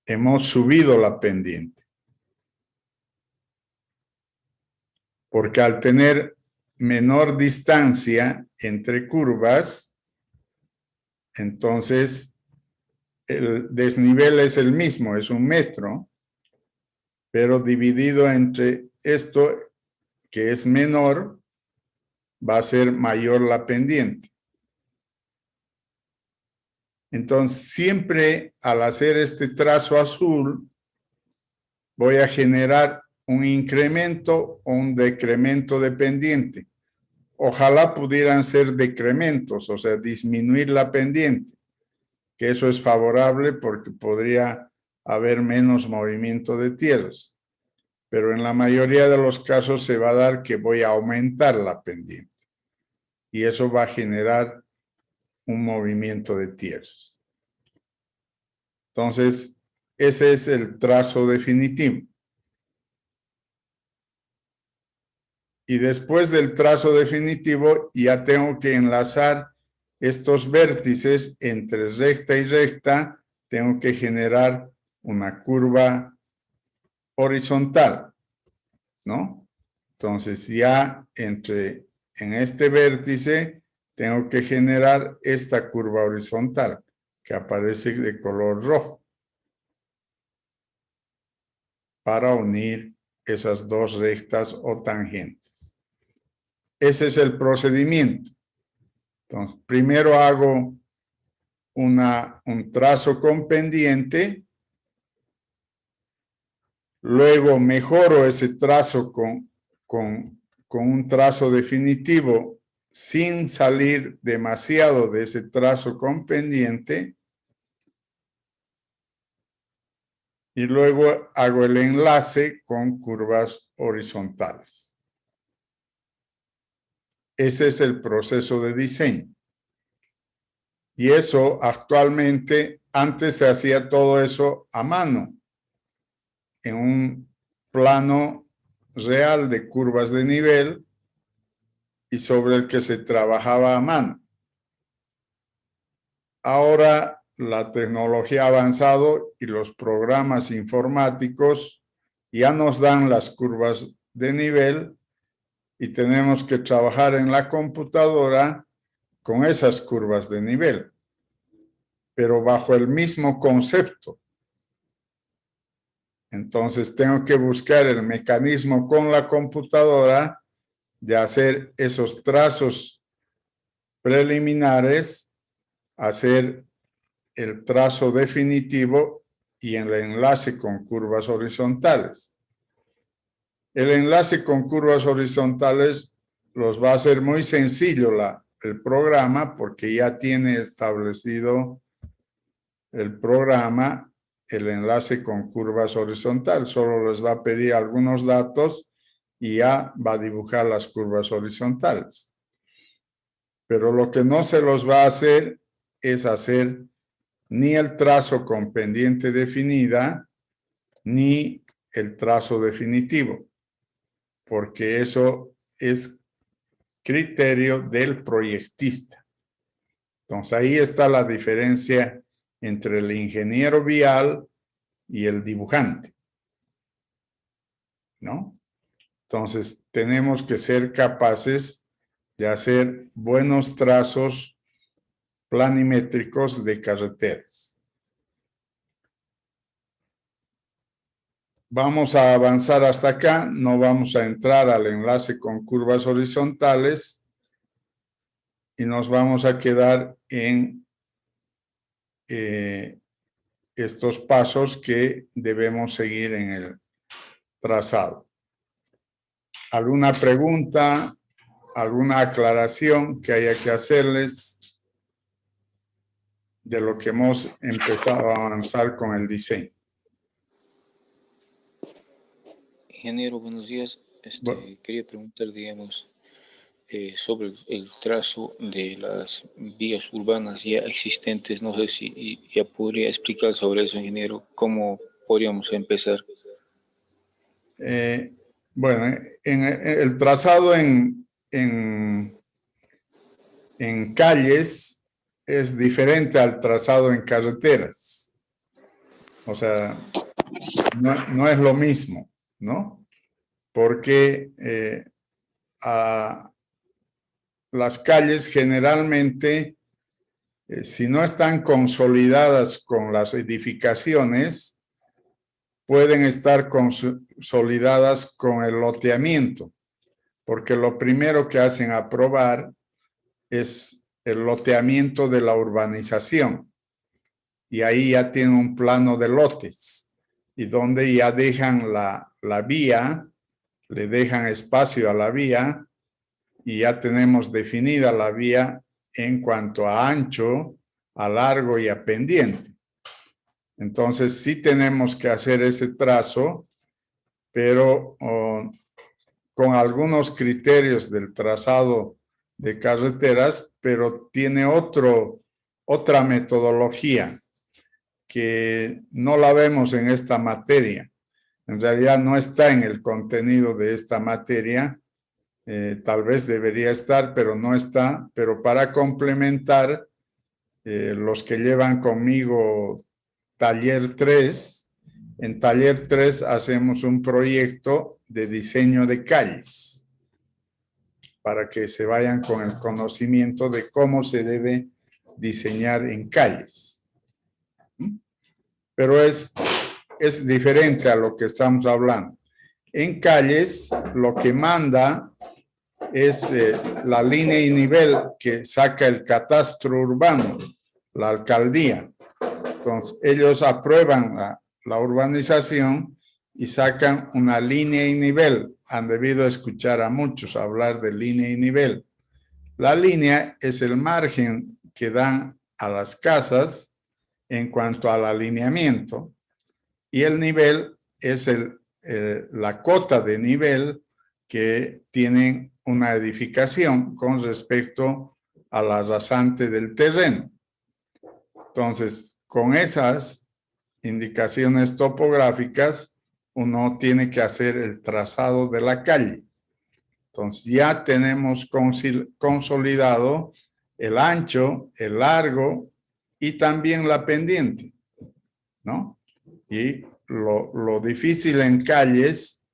Hemos subido la pendiente. Porque al tener menor distancia entre curvas, entonces el desnivel es el mismo, es 1 metro, pero dividido entre esto que es menor, va a ser mayor la pendiente. Entonces, siempre al hacer este trazo azul, voy a generar un incremento o un decremento de pendiente. Ojalá pudieran ser decrementos, o sea, disminuir la pendiente, que eso es favorable porque podría haber menos movimiento de tierras. Pero en la mayoría de los casos se va a dar que voy a aumentar la pendiente. Y eso va a generar un movimiento de tierras. Entonces, ese es el trazo definitivo. Y después del trazo definitivo, ya tengo que enlazar estos vértices entre recta y recta. Tengo que generar una curva horizontal, ¿no? Entonces, ya en este vértice, tengo que generar esta curva horizontal que aparece de color rojo para unir esas dos rectas o tangentes. Ese es el procedimiento. Entonces, primero hago un trazo con pendiente, luego mejoro ese trazo con un trazo definitivo sin salir demasiado de ese trazo con pendiente. Y luego hago el enlace con curvas horizontales. Ese es el proceso de diseño. Y eso actualmente, antes se hacía todo eso a mano, en un plano real de curvas de nivel y sobre el que se trabajaba a mano. Ahora la tecnología ha avanzado y los programas informáticos ya nos dan las curvas de nivel y tenemos que trabajar en la computadora con esas curvas de nivel, pero bajo el mismo concepto. Entonces tengo que buscar el mecanismo con la computadora de hacer esos trazos preliminares, hacer el trazo definitivo y el enlace con curvas horizontales. El enlace con curvas horizontales los va a hacer muy sencillo el programa porque ya tiene establecido el programa el enlace con curvas horizontales. Solo les va a pedir algunos datos y ya va a dibujar las curvas horizontales. Pero lo que no se los va a hacer es hacer ni el trazo con pendiente definida, ni el trazo definitivo, porque eso es criterio del proyectista. Entonces ahí está la diferencia entre el ingeniero vial y el dibujante, ¿no? Entonces tenemos que ser capaces de hacer buenos trazos planimétricos de carreteras. Vamos a avanzar hasta acá, no vamos a entrar al enlace con curvas horizontales y nos vamos a quedar en estos pasos que debemos seguir en el trazado. ¿Alguna pregunta, alguna aclaración que haya que hacerles de lo que hemos empezado a avanzar con el diseño? Ingeniero, buenos días. Bueno. Quería preguntar, digamos, sobre el trazo de las vías urbanas ya existentes. No sé si ya podría explicar sobre eso, ingeniero, cómo podríamos empezar. Bueno, en el trazado en calles es diferente al trazado en carreteras. O sea, no es lo mismo, ¿no? Porque las calles generalmente, si no están consolidadas con las edificaciones, pueden estar consolidadas con el loteamiento, porque lo primero que hacen aprobar es el loteamiento de la urbanización. Y ahí ya tienen un plano de lotes, y donde ya dejan la vía, le dejan espacio a la vía, y ya tenemos definida la vía en cuanto a ancho, a largo y a pendiente. Entonces sí tenemos que hacer ese trazo, pero con algunos criterios del trazado de carreteras, pero tiene otra metodología que no la vemos en esta materia. En realidad no está en el contenido de esta materia. Tal vez debería estar, pero no está. Pero para complementar, los que llevan conmigo Taller 3, en Taller 3 hacemos un proyecto de diseño de calles para que se vayan con el conocimiento de cómo se debe diseñar en calles. Pero es diferente a lo que estamos hablando. En calles, lo que manda es la línea y nivel que saca el catastro urbano, la alcaldía. Entonces, ellos aprueban la urbanización y sacan una línea y nivel. Han debido escuchar a muchos hablar de línea y nivel. La línea es el margen que dan a las casas en cuanto al alineamiento y el nivel es la cota de nivel que tienen una edificación con respecto a la rasante del terreno. Entonces, con esas indicaciones topográficas, uno tiene que hacer el trazado de la calle. Entonces, ya tenemos consolidado el ancho, el largo y también la pendiente, ¿no? Y lo difícil en calles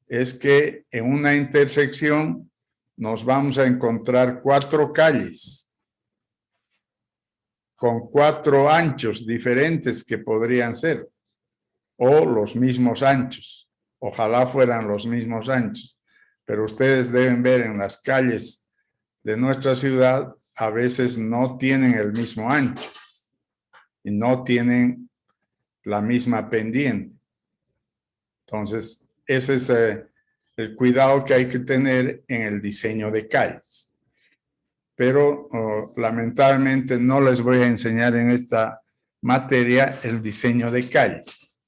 es que en una intersección nos vamos a encontrar 4 calles con 4 anchos diferentes que podrían ser, o los mismos anchos. Ojalá fueran los mismos anchos, pero ustedes deben ver en las calles de nuestra ciudad, a veces no tienen el mismo ancho y no tienen la misma pendiente. Entonces, ese es el cuidado que hay que tener en el diseño de calles. Pero lamentablemente no les voy a enseñar en esta materia el diseño de calles.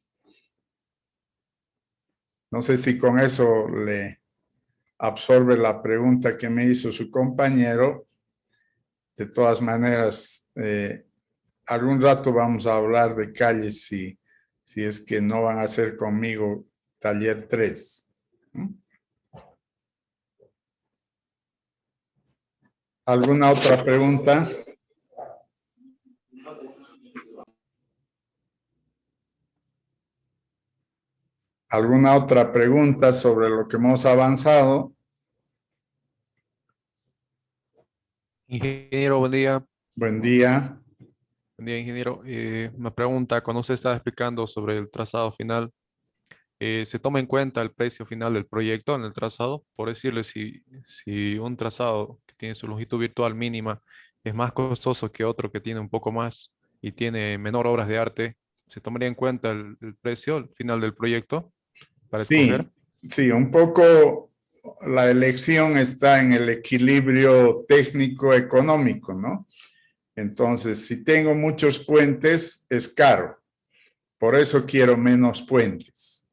No sé si con eso le absorbe la pregunta que me hizo su compañero. De todas maneras, algún rato vamos a hablar de calles si es que no van a hacer conmigo taller 3. ¿Alguna otra pregunta? ¿Alguna otra pregunta sobre lo que hemos avanzado? Ingeniero, buen día. Buen día. Buen día, ingeniero. Una pregunta, cuando usted estaba explicando sobre el trazado final, ¿se toma en cuenta el precio final del proyecto en el trazado? Por decirle, si un trazado que tiene su longitud virtual mínima es más costoso que otro que tiene un poco más y tiene menor obras de arte, ¿se tomaría en cuenta el precio al final del proyecto para escoger? Sí, un poco la elección está en el equilibrio técnico-económico, ¿no? Entonces, si tengo muchos puentes, es caro. Por eso quiero menos puentes.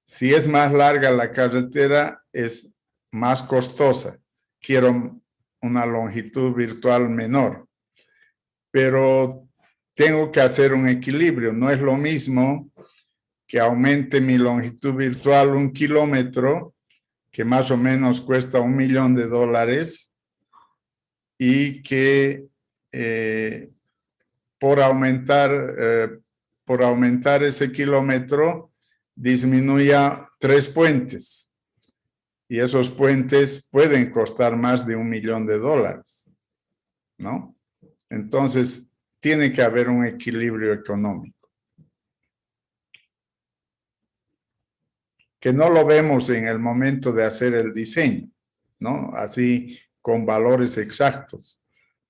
Si es más larga la carretera, es más costosa. Quiero una longitud virtual menor. Pero tengo que hacer un equilibrio. No es lo mismo que aumente mi longitud virtual 1 kilómetro, que más o menos cuesta $1.000.000, y que por aumentar ese kilómetro disminuya 3 puentes. Y esos puentes pueden costar más de $1.000.000, ¿no? Entonces, tiene que haber un equilibrio económico. Que no lo vemos en el momento de hacer el diseño, ¿no? Así con valores exactos,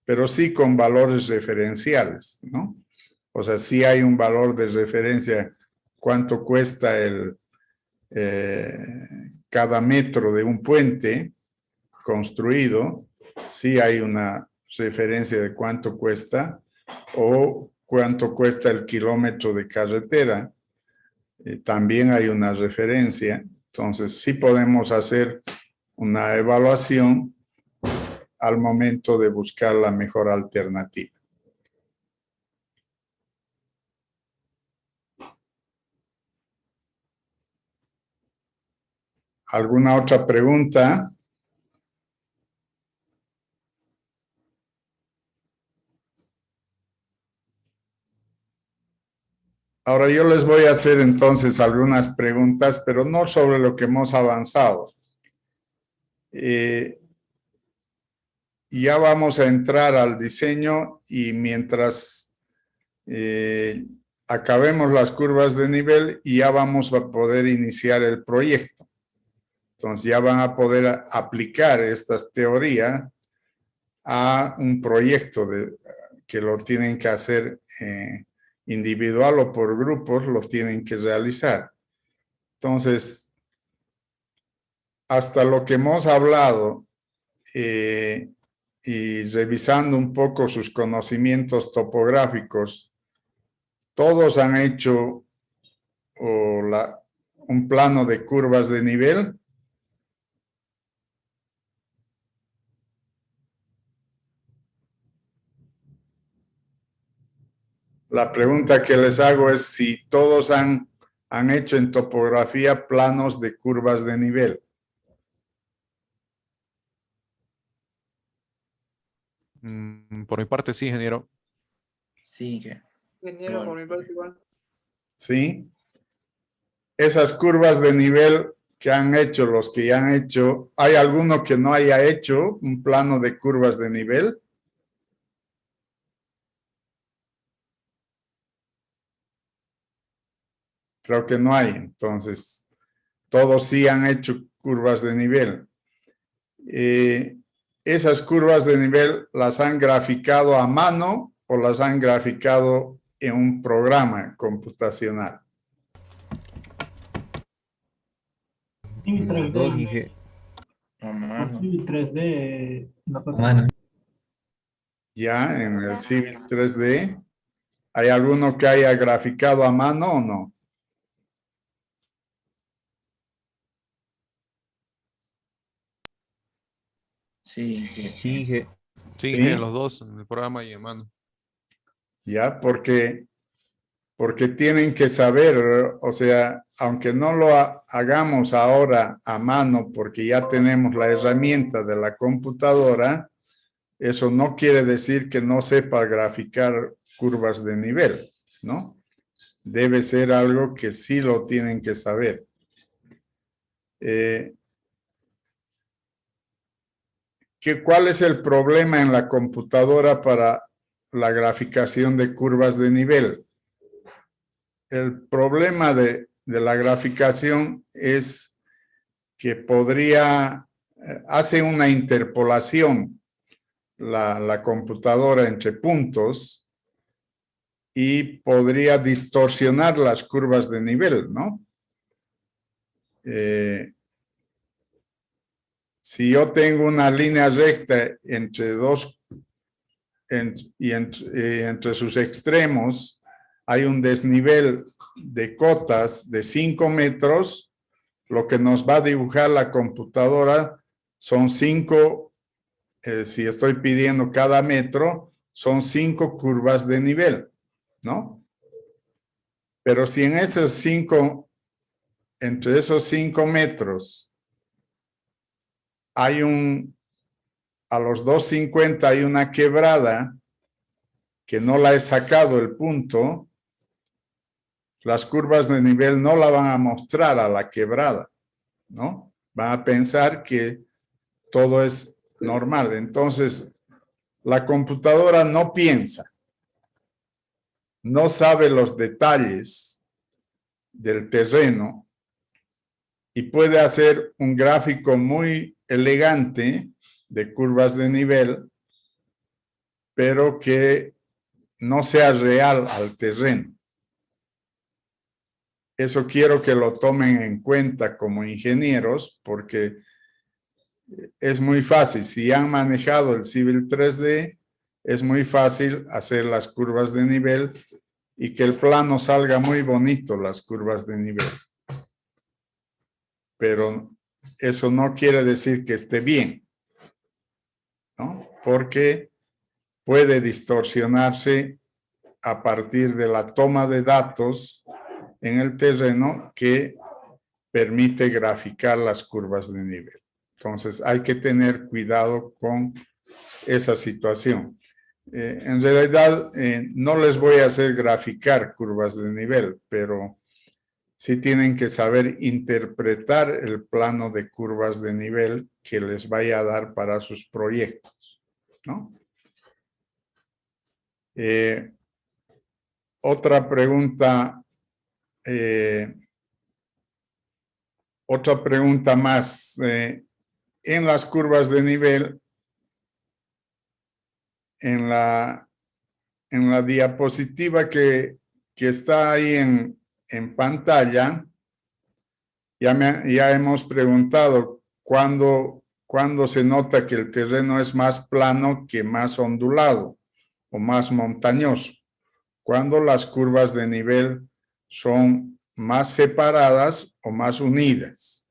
pero sí con valores referenciales, ¿no? O sea, sí hay un valor de referencia, cuánto cuesta cada metro de un puente construido, sí hay una referencia de cuánto cuesta o cuánto cuesta el kilómetro de carretera. También hay una referencia, entonces sí podemos hacer una evaluación al momento de buscar la mejor alternativa. ¿Alguna otra pregunta? Ahora yo les voy a hacer entonces algunas preguntas, pero no sobre lo que hemos avanzado. Ya vamos a entrar al diseño y mientras acabemos las curvas de nivel, ya vamos a poder iniciar el proyecto. Entonces ya van a poder aplicar estas teorías a un proyecto que lo tienen que hacer individual o por grupos, lo tienen que realizar. Entonces, hasta lo que hemos hablado, y revisando un poco sus conocimientos topográficos, todos han hecho un plano de curvas de nivel. La pregunta que les hago es si todos han hecho en topografía planos de curvas de nivel. Por mi parte, sí, ingeniero. Sí, que Ingeniero, por mi parte igual. ¿Sí? Esas curvas de nivel que han hecho, los que ya han hecho, ¿hay alguno que no haya hecho un plano de curvas de nivel? Creo que no hay, entonces todos sí han hecho curvas de nivel. ¿Esas curvas de nivel las han graficado a mano o las han graficado en un programa computacional? Civil Los 3D, dos, Inge. a por mano. Civil 3D, nosotros. Mano. Ya, en el Civil 3D, ¿hay alguno que haya graficado a mano o no? Sí, que Sí, Inge. Sí, Sí. ingeniero, los dos, en el programa y en mano. Ya, porque tienen que saber, o sea, aunque no lo hagamos ahora a mano porque ya tenemos la herramienta de la computadora, eso no quiere decir que no sepa graficar curvas de nivel, ¿no? Debe ser algo que sí lo tienen que saber. ¿Cuál es el problema en la computadora para la graficación de curvas de nivel? El problema de la graficación es que hace una interpolación la computadora entre puntos y podría distorsionar las curvas de nivel, ¿no? Si yo tengo una línea recta entre entre sus extremos, hay un desnivel de cotas de 5 metros, lo que nos va a dibujar la computadora son 5, si estoy pidiendo cada metro, son 5 curvas de nivel, ¿no? Pero si en entre esos 5 metros, a los 250 hay una quebrada que no la he sacado el punto, las curvas de nivel no la van a mostrar a la quebrada, ¿no? Van a pensar que todo es normal. Entonces, la computadora no piensa, no sabe los detalles del terreno y puede hacer un gráfico muy elegante de curvas de nivel, pero que no sea real al terreno. Eso quiero que lo tomen en cuenta como ingenieros, porque es muy fácil. Si han manejado el Civil 3D, es muy fácil hacer las curvas de nivel y que el plano salga muy bonito, las curvas de nivel. Pero eso no quiere decir que esté bien, ¿no? Porque puede distorsionarse a partir de la toma de datos en el terreno que permite graficar las curvas de nivel. Entonces hay que tener cuidado con esa situación. En realidad no les voy a hacer graficar curvas de nivel, pero sí tienen que saber interpretar el plano de curvas de nivel que les vaya a dar para sus proyectos, ¿no? Otra pregunta más. En las curvas de nivel, en la diapositiva que está ahí en pantalla, ya hemos preguntado cuándo cuando se nota que el terreno es más plano que más ondulado o más montañoso, cuando las curvas de nivel son más separadas o más unidas.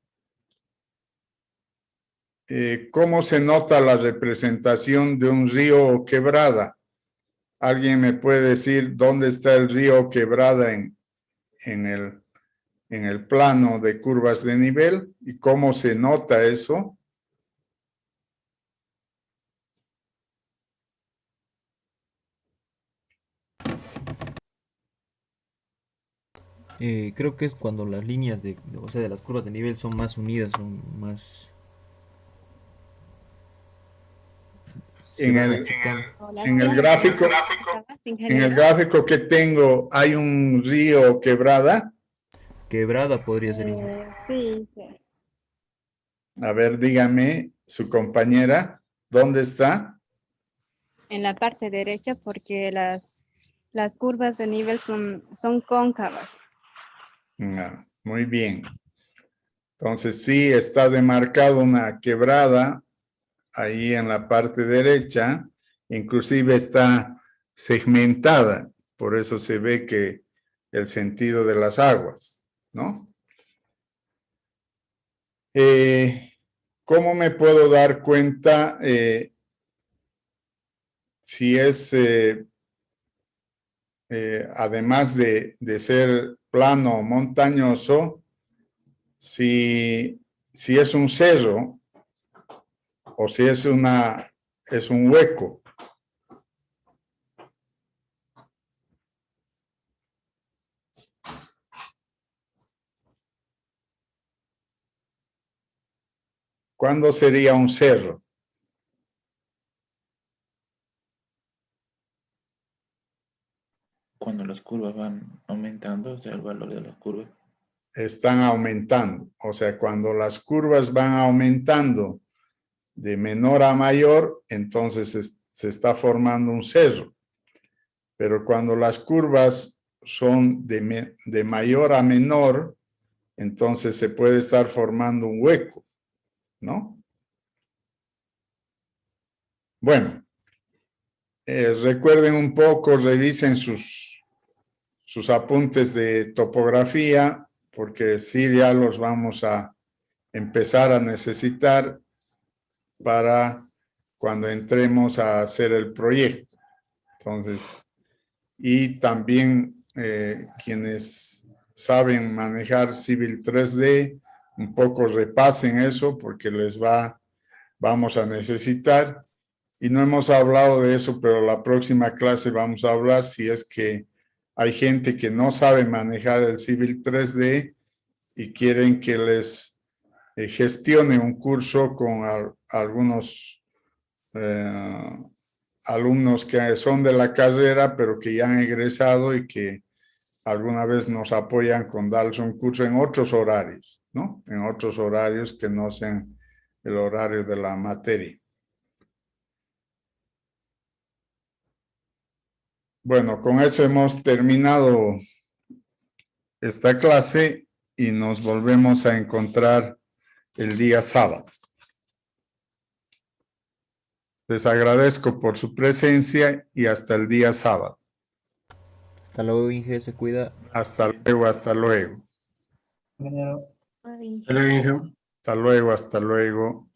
¿Cómo se nota la representación de un río o quebrada? ¿Alguien me puede decir dónde está el río o quebrada en el plano de curvas de nivel y cómo se nota eso? Creo que es cuando las líneas o sea, de las curvas de nivel son más unidas, son más... se En van el, achicando. en el gráfico, en el gráfico que tengo, ¿hay un río o quebrada? Quebrada podría ser. Sí, sí. A ver, dígame, su compañera, ¿dónde está? En la parte derecha porque las curvas de nivel son cóncavas. Muy bien. Entonces sí, está demarcado una quebrada ahí en la parte derecha, inclusive está segmentada, por eso se ve que el sentido de las aguas, ¿no? ¿Cómo me puedo dar cuenta si es, además de ser plano o montañoso, si es un cerro o si es un hueco? ¿Cuándo sería un cerro? Cuando las curvas van aumentando, o sea, el valor de las curvas. Están aumentando. O sea, cuando las curvas van aumentando de menor a mayor, entonces se está formando un cerro. Pero cuando las curvas son de mayor a menor, entonces se puede estar formando un hueco, ¿no? Bueno, recuerden un poco, revisen sus apuntes de topografía, porque sí ya los vamos a empezar a necesitar para cuando entremos a hacer el proyecto. Entonces, y también quienes saben manejar Civil 3D, un poco repasen eso porque vamos a necesitar. Y no hemos hablado de eso, pero la próxima clase vamos a hablar si es que hay gente que no sabe manejar el Civil 3D y quieren que les gestione un curso con algunos alumnos que son de la carrera, pero que ya han egresado y que alguna vez nos apoyan con darles un curso en otros horarios, ¿no? En otros horarios que no sean el horario de la materia. Bueno, con eso hemos terminado esta clase y nos volvemos a encontrar el día sábado. Les agradezco por su presencia y hasta el día sábado. Hasta luego, Inge, se cuida. Hasta luego, hasta luego. Ingeniero. Ay. Hasta luego, hasta luego.